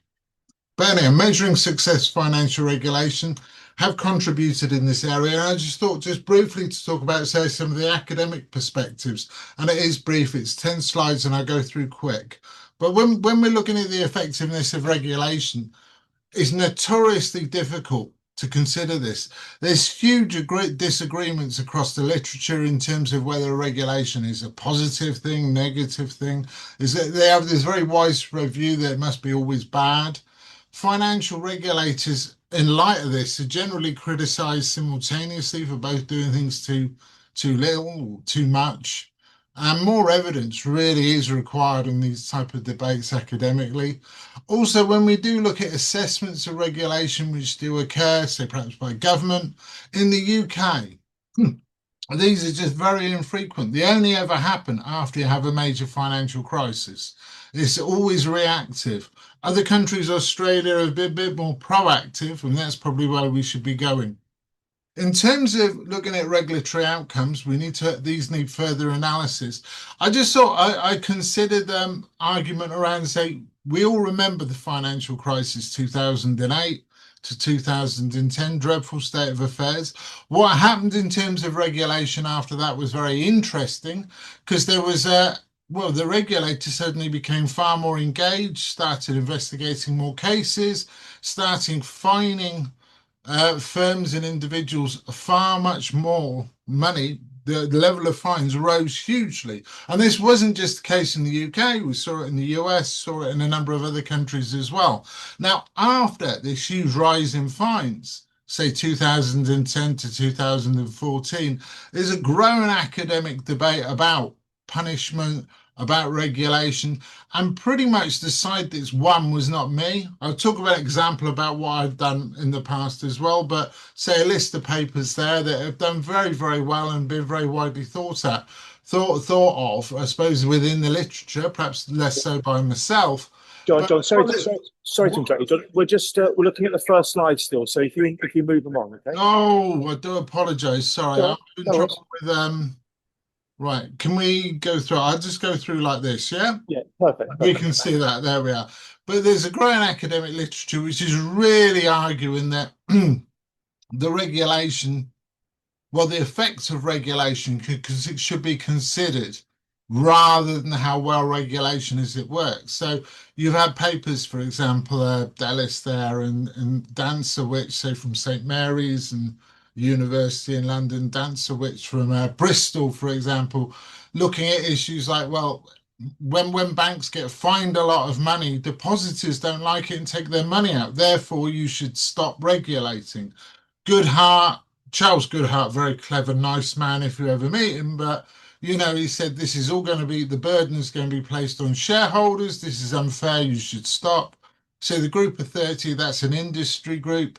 But anyhow, measuring success financial regulation, have contributed in this area. And I just thought just briefly to talk about, say, some of the academic perspectives. And it is brief, it's 10 slides and I go through quick. But when we're looking at the effectiveness of regulation, it's notoriously difficult to consider this. There's huge disagreements across the literature in terms of whether regulation is a positive thing, negative thing. Is that they have this very widespread view that it must be always bad. Financial regulators, in light of this, are generally criticized simultaneously for both doing things too little or too much. And more evidence really is required in these type of debates academically. Also, when we do look at assessments of regulation which do occur, say perhaps by government, in the UK, these are just very infrequent. They only ever happen after you have a major financial crisis. It's always reactive. Other countries, Australia, are a bit more proactive, and that's probably where we should be going. In terms of looking at regulatory outcomes, these need further analysis. I just thought I considered argument around, say, we all remember the financial crisis 2008 to 2010, dreadful state of affairs. What happened in terms of regulation after that was very interesting because there was the regulator suddenly became far more engaged, started investigating more cases, starting fining firms and individuals far much more money. The level of fines rose hugely. And this wasn't just the case in the UK. We saw it in the US, saw it in a number of other countries as well. Now, after this huge rise in fines, say 2010 to 2014, there's a growing academic debate about punishment, about regulation, and pretty much the side that's won was not me. I'll talk about an example about what I've done in the past as well, but say a list of papers there that have done very, very well and been very widely thought of, I suppose, within the literature, perhaps less so by myself. John, sorry to interrupt you. John, we're looking at the first slide still. So if you move them on, okay? Oh, I do apologise. Sorry, I'm in trouble with Right, can we go through? I'll just go through like this, yeah? Yeah, perfect. We can see that, there we are. But there's a growing academic literature which is really arguing that the regulation, well, the effects of regulation should be considered rather than how well regulation is at work. So you've had papers, for example, Dallas there and Dancewicz, say from St Mary's and University in London, Dancewicz from Bristol, for example, looking at issues like, well, when banks get fined a lot of money, depositors don't like it and take their money out. Therefore, you should stop regulating. Goodhart, Charles Goodhart, very clever, nice man if you ever meet him, but he said this is all going to be, the burden is going to be placed on shareholders. This is unfair. You should stop. So the group of 30, that's an industry group.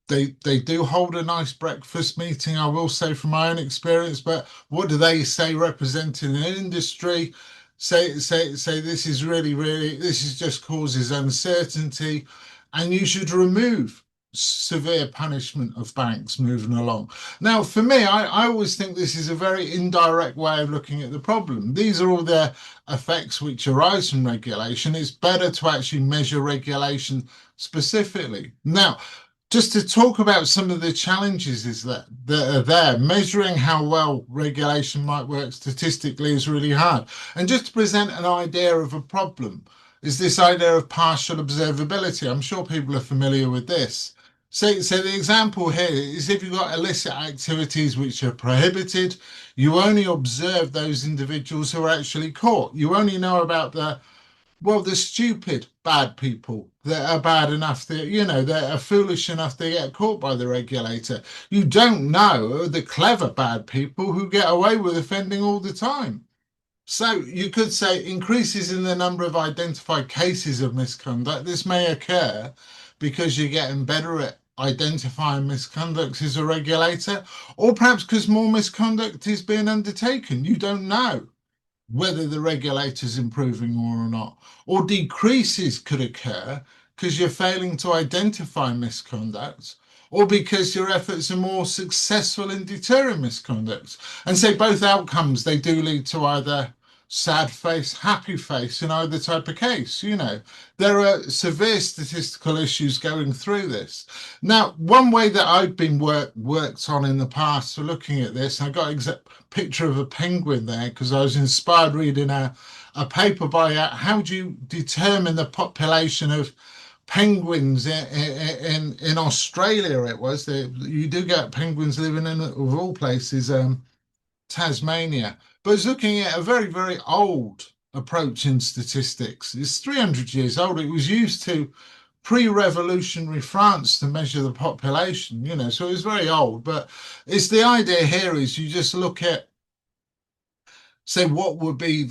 They do hold a nice breakfast meeting, I will say from my own experience, but what do they say representing an industry? Say this is this is just causes uncertainty and you should remove severe punishment of banks moving along. Now, for me, I always think this is a very indirect way of looking at the problem. These are all the effects which arise from regulation. It's better to actually measure regulation specifically. Now, just to talk about some of the challenges that are there, measuring how well regulation might work statistically is really hard. And just to present an idea of a problem is this idea of partial observability. I'm sure people are familiar with this. So the example here is if you've got illicit activities which are prohibited, you only observe those individuals who are actually caught. You only know about the stupid bad people that are bad enough that, that are foolish enough to get caught by the regulator. You don't know the clever bad people who get away with offending all the time. So you could say increases in the number of identified cases of misconduct. This may occur because you're getting better at identifying misconduct as a regulator, or perhaps because more misconduct is being undertaken. You don't know whether the regulator's improving or not. Or decreases could occur because you're failing to identify misconduct, or because your efforts are more successful in deterring misconduct. And so both outcomes, they do lead to either sad face, happy face in either type of case. There are severe statistical issues going through this. Now, one way that I've been worked on in the past for looking at this, I got a picture of a penguin there because I was inspired reading a paper by how do you determine the population of penguins in Australia. It was you do get penguins living in, of all places, Tasmania. But it's looking at a very, very old approach in statistics. It's 300 years old. It was used to pre-revolutionary France to measure the population, so it was very old. But it's the idea here is you just look at, say, what would be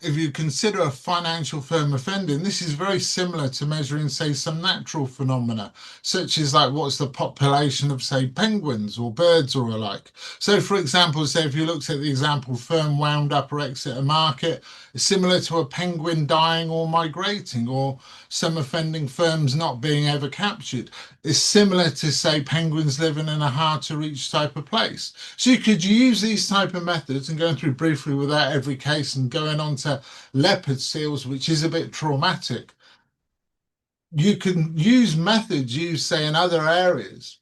if you consider a financial firm offending, this is very similar to measuring, say, some natural phenomena, such as like what's the population of, say, penguins or birds or alike. So, for example, say if you looked at the example firm wound up or exit a market, it's similar to a penguin dying or migrating, or some offending firms not being ever captured. It's similar to, say, penguins living in a hard to reach type of place. So you could use these type of methods, and going through briefly without every case and going on to leopard seals, which is a bit traumatic. You can use methods used, say, in other areas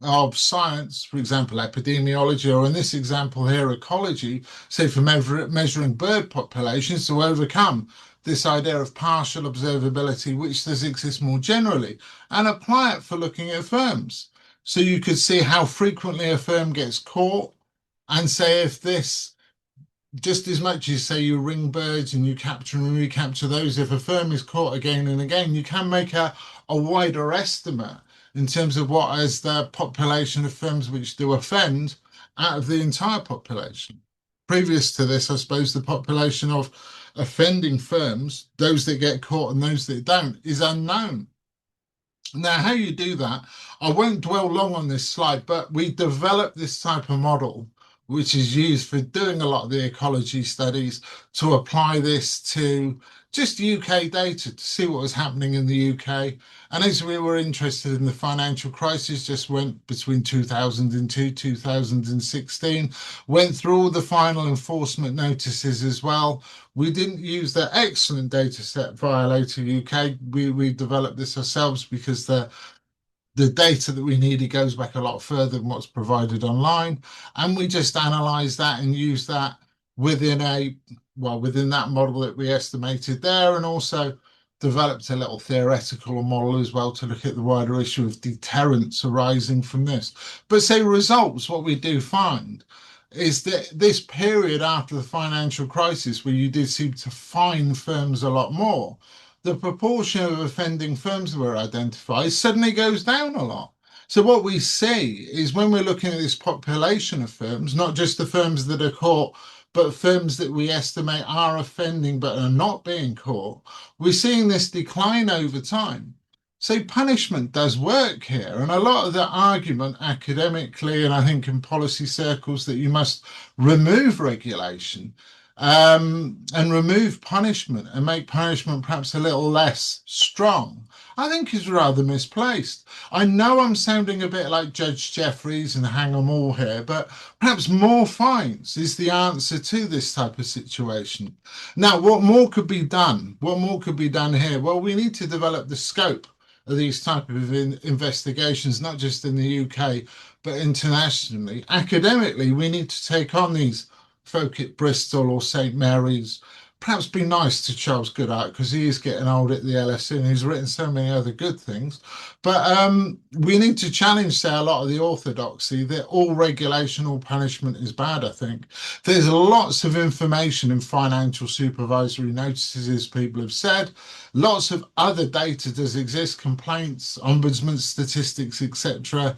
of science, for example, epidemiology, or in this example here, ecology, say for measuring bird populations, to overcome this idea of partial observability, which does exist more generally, and apply it for looking at firms. So you could see how frequently a firm gets caught, and say if this, just as much as say you ring birds and you capture and recapture those, if a firm is caught again and again, you can make a wider estimate in terms of what is the population of firms which do offend out of the entire population. Previous to this, I suppose the population of offending firms, those that get caught and those that don't, is unknown. Now, how you do that, I won't dwell long on this slide, but we developed this type of model, which is used for doing a lot of the ecology studies, to apply this to just UK data to see what was happening in the UK. And as we were interested in the financial crisis, just went between 2002, 2016, went through all the final enforcement notices as well. We didn't use the excellent data set Violator UK. We developed this ourselves because the data that we needed goes back a lot further than what's provided online. And we just analysed that and used that within within that model that we estimated there, and also developed a little theoretical model as well to look at the wider issue of deterrence arising from this. But say results, what we do find is that this period after the financial crisis, where you did seem to fine firms a lot more, the proportion of offending firms that were identified suddenly goes down a lot. So what we see is when we're looking at this population of firms, not just the firms that are caught, but firms that we estimate are offending but are not being caught, we're seeing this decline over time. So punishment does work here. And a lot of the argument academically, and I think in policy circles, that you must remove regulation and remove punishment and make punishment perhaps a little less strong, I think is rather misplaced. I know I'm sounding a bit like Judge Jeffries and hang 'em all here, but perhaps more fines is the answer to this type of situation. Now, what more could be done? What more could be done here? Well, we need to develop the scope of these type of investigations, not just in the UK, but internationally. Academically, we need to take on these folk at Bristol or St Mary's. Perhaps be nice to Charles Goodhart, because he is getting old at the LSE and he's written so many other good things. But we need to challenge, say, a lot of the orthodoxy that all regulation, all punishment is bad, I think. There's lots of information in financial supervisory notices, as people have said. Lots of other data does exist, complaints, ombudsman statistics, etc.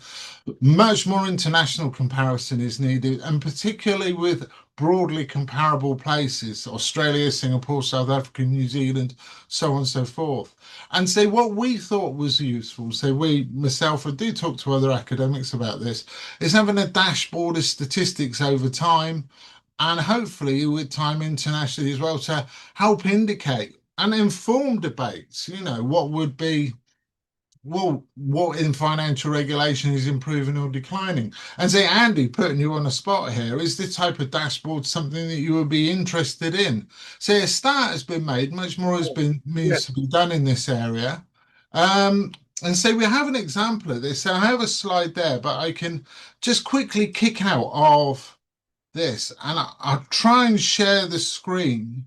Much more international comparison is needed, and particularly with broadly comparable places: Australia, Singapore, South Africa, New Zealand, so on and so forth. And say what we thought was useful, so myself, I do talk to other academics about this, is having a dashboard of statistics over time, and hopefully with time internationally as well, to help indicate and inform debates, what would be, well, what in financial regulation is improving or declining? And say, Andy, putting you on the spot here, is this type of dashboard something that you would be interested in? Say a start has been made, much more needs to be done in this area. And say we have an example of this. So I have a slide there, but I can just quickly kick out of this, and I'll try and share the screen.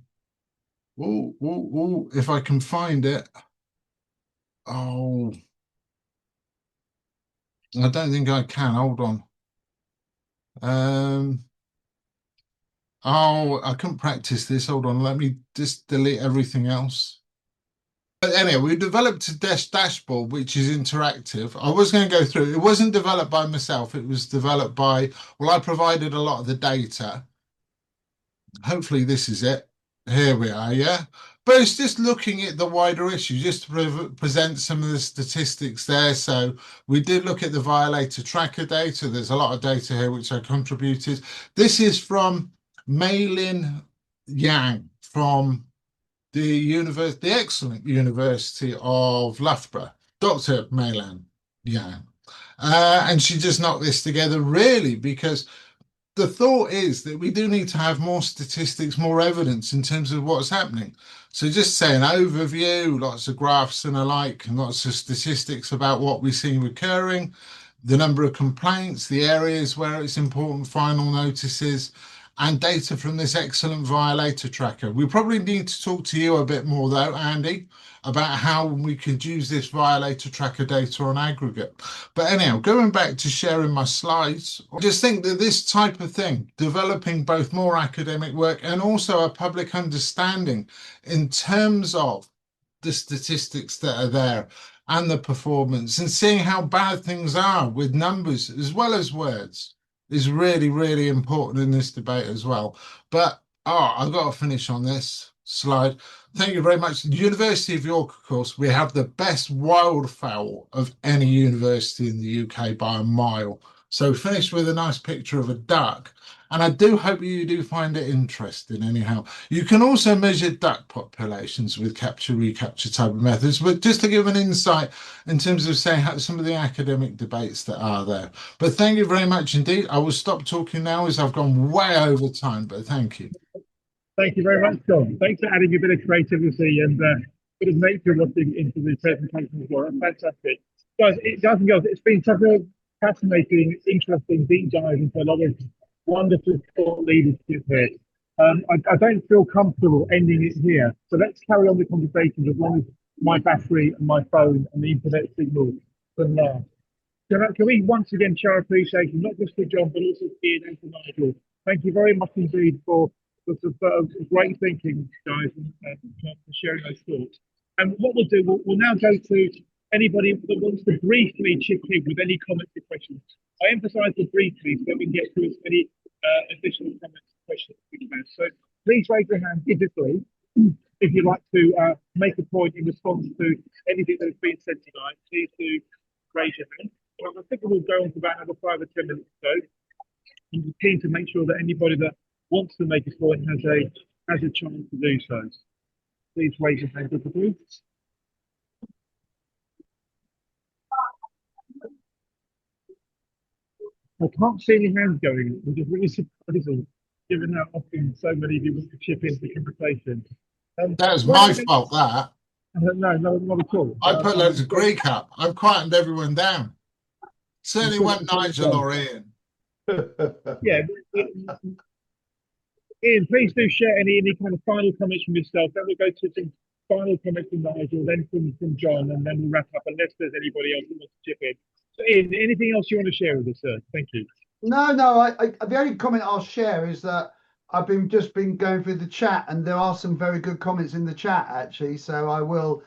If I can find it. Oh, I don't think I can. Hold on. Oh, I couldn't practice this. Hold on. Let me just delete everything else. But anyway, we developed a dashboard which is interactive. I was going to go through. It wasn't developed by myself. It was developed by, well, I provided a lot of the data. Hopefully this is it. Here we are, yeah. But it's just looking at the wider issue, just to present some of the statistics there. So we did look at the violator tracker data. There's a lot of data here which I contributed. This is from Mei-Lin Yang from the excellent University of Loughborough, Dr. Mei-Lin Yang. And she just knocked this together really because the thought is that we do need to have more statistics, more evidence in terms of what's happening. So just say an overview, lots of graphs and alike, and lots of statistics about what we're seeing recurring, the number of complaints, the areas where it's important, final notices, and data from this excellent violator tracker. We probably need to talk to you a bit more though, Andy, about how we could use this violator tracker data on aggregate. But anyhow, going back to sharing my slides, I just think that this type of thing, developing both more academic work and also a public understanding in terms of the statistics that are there and the performance and seeing how bad things are with numbers as well as words is really, really important in this debate as well. But I've got to finish on this slide. Thank you very much. The University of York, of course, we have the best wildfowl of any university in the UK by a mile. So finish with a nice picture of a duck. And I do hope you do find it interesting anyhow. You can also measure duck populations with capture recapture type of methods, but just to give an insight in terms of saying how some of the academic debates that are there. But thank you very much indeed. I will stop talking now as I've gone way over time, but thank you. Thank you very much, John. Thanks for adding a bit of creativity and a bit of nature into the presentation as well. That's fantastic. Guys, guys and girls, it's been such a fascinating, interesting deep dive into a lot of wonderful thought leadership here. I don't feel comfortable ending it here. So let's carry on the conversation as long as my battery and my phone and the internet signal can last. Can we once again show our appreciation, not just for John, but also for Ian and for Nigel. Thank you very much indeed for great thinking, guys, and for sharing those thoughts. And what we'll do, we'll now go to anybody that wants to briefly chip in with any comments or questions. I emphasise the briefly so that we can get through as many additional comments and questions as we can. So please raise your hand digitally if you'd like to make a point in response to anything that has been said tonight. Please do raise your hand. Well, I think we'll go on for about another 5 or 10 minutes or so. I'm keen to make sure that anybody that wants to make a point has a chance to do so. Please raise your hand if you do. I can't see any hands going, which is really surprising, given how often so many of you want to chip into the conversation. That was my fault, that. No, not at all. I put loads of Greek up. I've quietened everyone down. Certainly wasn't Nigel or Ian. Yeah. Ian, please do share any kind of final comments from yourself. Then we'll go to some final comments from Nigel, then from John, and then we'll wrap up unless there's anybody else who wants to chip in. So Ian, anything else you want to share with us, sir? Thank you. No, the only comment I'll share is that I've just been going through the chat, and there are some very good comments in the chat actually. So I will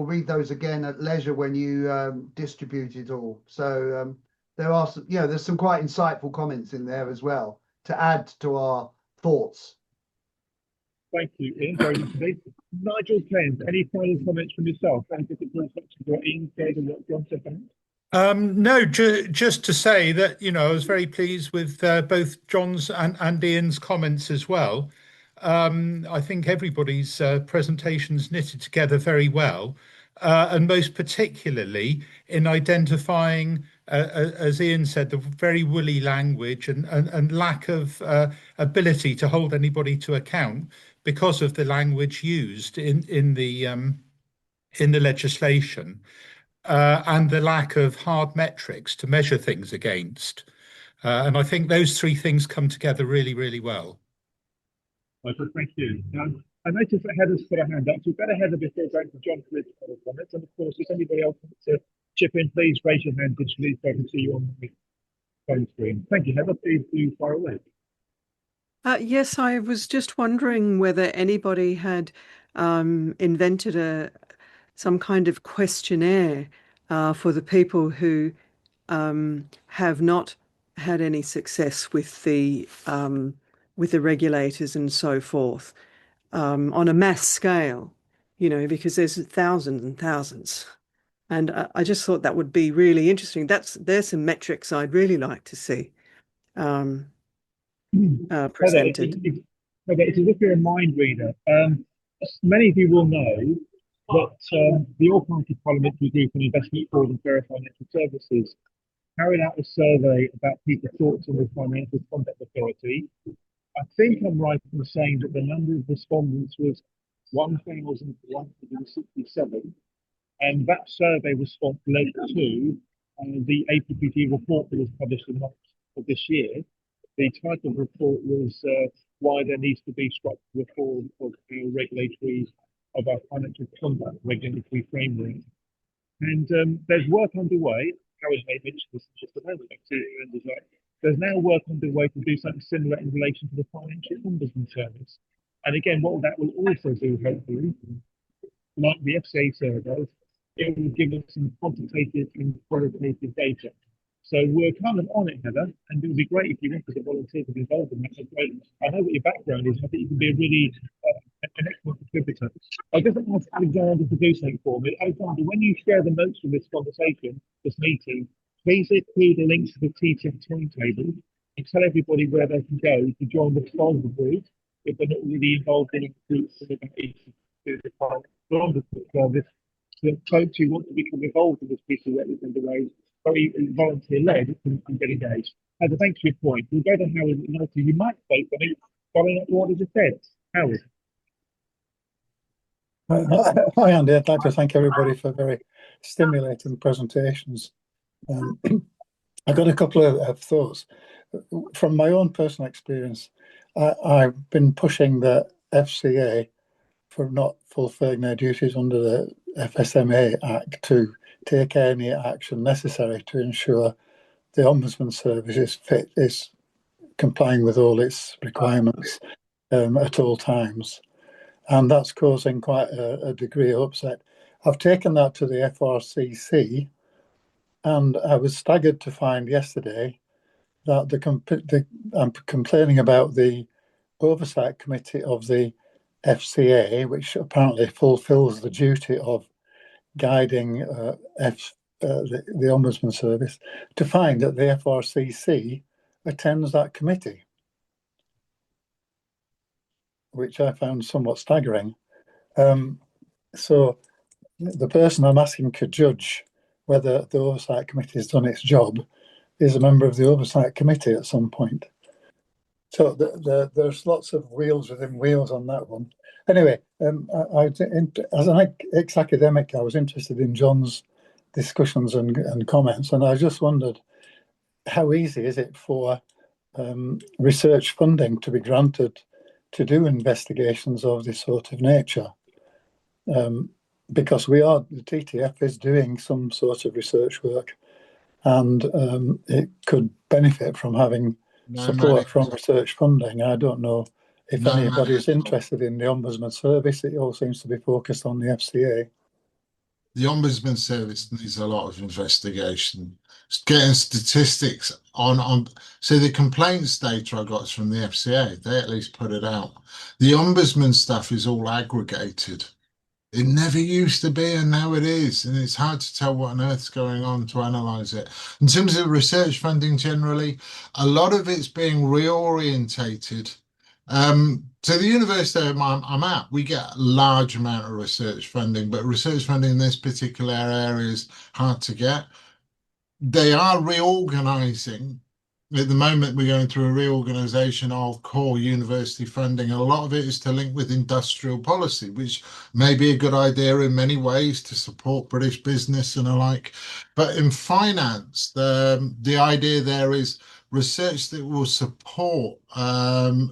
read those again at leisure when you distribute it all. So there are some, there's some quite insightful comments in there as well to add to our thoughts. Thank you, Ian. Very much indeed. Nigel Kent, any final comments from yourself? Anything to what Ian said and what John said? No, just to say that, I was very pleased with both John's and Ian's comments as well. I think everybody's presentations knitted together very well, and most particularly in identifying, as Ian said, the very woolly language and lack of ability to hold anybody to account because of the language used in the legislation. And the lack of hard metrics to measure things against. And I think those three things come together really, really well. Thank you. I noticed that Heather's put her hand up. So better Heather before going to John for his comments. And of course, if anybody else wants to chip in, please raise your hand digitally so I can see you on the phone screen. Thank you, Heather. Please do fire away. Yes, I was just wondering whether anybody had invented some kind of questionnaire for the people who have not had any success with the regulators and so forth on a mass scale, because there's thousands and thousands. And I just thought that would be really interesting. There's some metrics I'd really like to see presented. It's as if you're a mind reader. Many of you will know that the All-Party Parliamentary Group on Investment Fraud and Fair Financial Services carried out a survey about people's thoughts on the Financial Conduct Authority. I think I'm right in saying that the number of respondents was 1,167, and that survey response led to the APPG report that was published in March of this year. The title of the report was Why There Needs to Be Structural Reform of our Financial Conduct Regulatory Framework. And there's work underway. Howard may mention this in just a moment. There's now work underway to do something similar in relation to the Financial Ombudsman Service. And again, what that will also do, hopefully, like the FCA survey, it will give us some quantitative and qualitative data. So we're kind of on it, Heather, and it would be great if you wanted to volunteer to be involved in that. I know what your background is. I think you can be a really an excellent contributor. I just ask Alexander to do something for me. Alexander, when you share the notes from this conversation, this meeting, please include the links to the TTF timetable and tell everybody where they can go to join the sponsor group if they're not really involved in groups of about the service. The folks who want to become involved in this piece of work that's underway, very volunteer-led, and get engaged. As a thanks for your point, we'll go to Howard. You might say something following up what I just said. Howard. Hi, Andy. I'd like to thank everybody for very stimulating presentations. I've got a couple of thoughts. From my own personal experience, I've been pushing the FCA for not fulfilling their duties under the FSMA Act to take any action necessary to ensure the Ombudsman Service is complying with all its requirements at all times. And that's causing quite a degree of upset. I've taken that to the FRCC, and I was staggered to find yesterday that I'm complaining about the Oversight Committee of the FCA, which apparently fulfills the duty of guiding the Ombudsman Service, to find that the FRCC attends that committee, which I found somewhat staggering. So the person I'm asking to judge whether the Oversight Committee has done its job is a member of the Oversight Committee at some point. So there's lots of wheels within wheels on that one. Anyway, as an ex-academic, I was interested in John's discussions and comments, and I just wondered, how easy is it for research funding to be granted to do investigations of this sort of nature? Because the TTF is doing some sort of research work, and it could benefit from having support from research funding. I don't know if anybody is interested in the Ombudsman Service. It all seems to be focused on the FCA. The Ombudsman Service needs a lot of investigation. Getting statistics on so the complaints data I got from the FCA, they at least put it out. The Ombudsman stuff is all aggregated. It never used to be, and now it is, and it's hard to tell what on earth's going on to analyse it. In terms of research funding generally, a lot of it's being reorientated. So the university I'm at, we get a large amount of research funding, but research funding in this particular area is hard to get. They are reorganising. At the moment, we're going through a reorganisation of core university funding. A lot of it is to link with industrial policy, which may be a good idea in many ways to support British business and the like. But in finance, the idea there is research that will support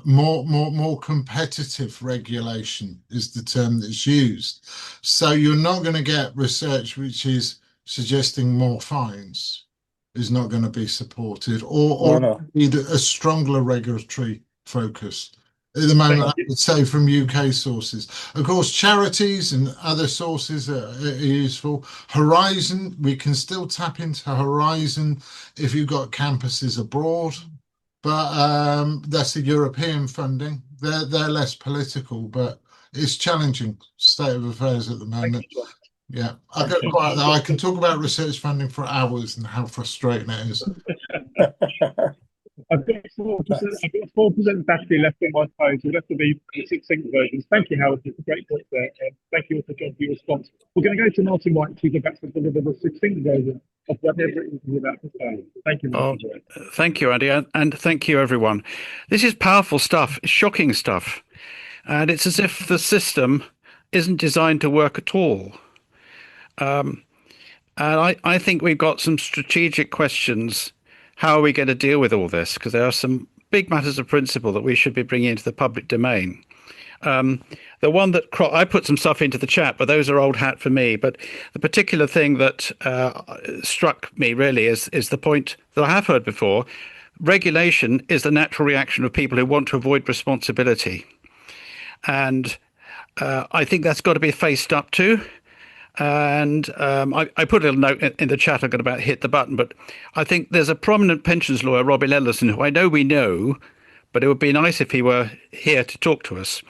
more competitive regulation is the term that's used. So you're not going to get research which is suggesting more fines is not going to be supported, or need a stronger regulatory focus. At the moment, I would say from UK sources. Of course, charities and other sources are useful. Horizon, we can still tap into Horizon if you've got campuses abroad, but that's the European funding. They're less political, but it's challenging state of affairs at the moment. Yeah, I can talk about research funding for hours and how frustrating it is. I've got 4% battery left on my phone, so we'll have to be succinct versions. Thank you, Howard. It's a great point there. Thank you also, John, for your response. We're going to go to Martin White to go back to deliver the succinct version of whatever it is you're about to say. Thank you, Martin. Thank you, Andy, and thank you, everyone. This is powerful stuff, shocking stuff, and it's as if the system isn't designed to work at all. And I think we've got some strategic questions. How are we going to deal with all this? Because there are some big matters of principle that we should be bringing into the public domain. The one that I put some stuff into the chat, but those are old hat for me. But the particular thing that struck me really is the point that I have heard before. Regulation is the natural reaction of people who want to avoid responsibility. And I think that's got to be faced up to. And I put a little note in the chat. I'm going to about hit the button, but I think there's a prominent pensions lawyer, Robin Ellison, who I know we know, but it would be nice if he were here to talk to us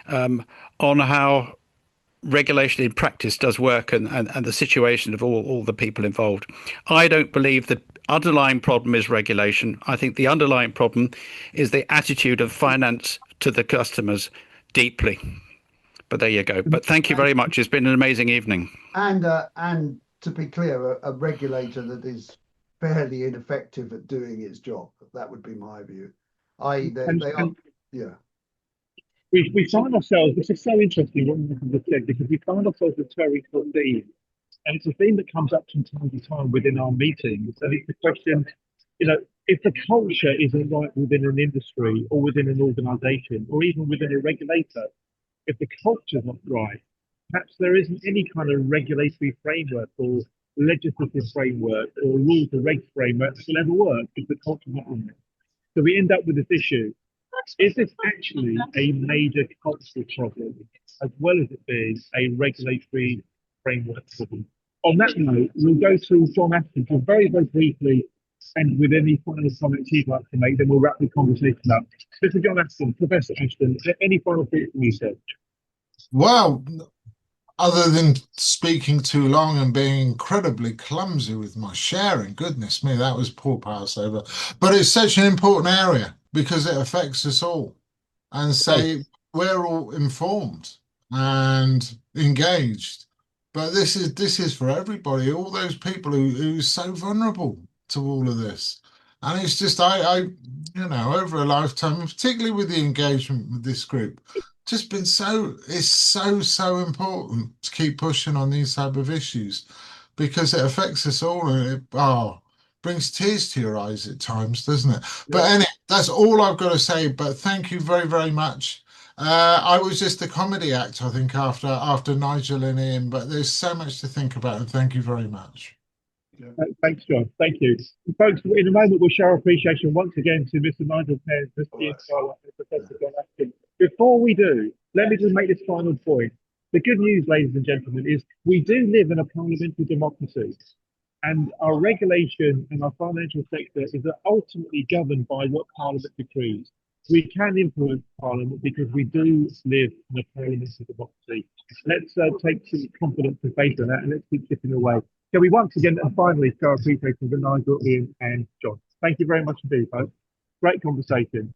on how regulation in practice does work and the situation of all the people involved. I don't believe the underlying problem is regulation. I think the underlying problem is the attitude of finance to the customers deeply. But there you go. But thank you very much. It's been an amazing evening. And to be clear, a regulator that is fairly ineffective at doing its job. That would be my view. We find ourselves, this is so interesting what you just said, because we find ourselves with a very cool theme. And it's a theme that comes up from time to time within our meetings. And it's the question, if the culture isn't right within an industry or within an organization or even within a regulator, if the culture's not right, perhaps there isn't any kind of regulatory framework or legislative framework or rules or regs framework that will ever work if the culture's not right. So we end up with this issue. Is this actually a major cultural problem as well as it being a regulatory framework problem? On that note, we'll go to John Ashton for very, very briefly, and with any final comments he'd like to make, then we'll wrap the conversation up. Mr. John Ashton, Professor Ashton, any final thoughts from you, sir? Well, other than speaking too long and being incredibly clumsy with my sharing, goodness me, that was poor Passover. But it's such an important area because it affects us all. And say we're all informed and engaged. But this is for everybody, all those people who are so vulnerable to all of this. And it's just, I over a lifetime, particularly with the engagement with this group, just been it's so important to keep pushing on these type of issues because it affects us all and it brings tears to your eyes at times, doesn't it? Yeah. But anyway, that's all I've got to say. But thank you very, very much. I was just a comedy act, I think, after Nigel and Ian, but there's so much to think about, and thank you very much. Thanks, John. Thank you. Folks, in a moment, we'll show our appreciation once again to Mr. Nigel Pears, Mr. Ian Scarlett, and Professor John Ashton. Before we do, let me just make this final point. The good news, ladies and gentlemen, is we do live in a parliamentary democracy, and our regulation and our financial sector is ultimately governed by what Parliament decrees. We can influence Parliament because we do live in a parliamentary democracy. Let's take some confidence and faith in that, and let's keep chipping away. Can we once again and finally show our appreciation to Nigel, Ian, and John? Thank you very much indeed, folks. Great conversation.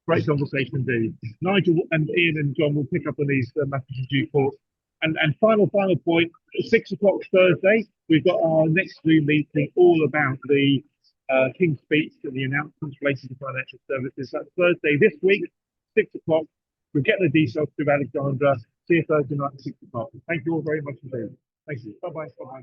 Great conversation indeed. Nigel and Ian and John will pick up on these matters in due course. And final point, at 6 o'clock Thursday, we've got our next Zoom meeting all about the King's Speech and the announcements related to financial services. That's Thursday this week, 6 o'clock. We'll get the details through Alexandra. See you Thursday night at 6 o'clock. Thank you all very much indeed. Thank you. Bye-bye. Bye-bye.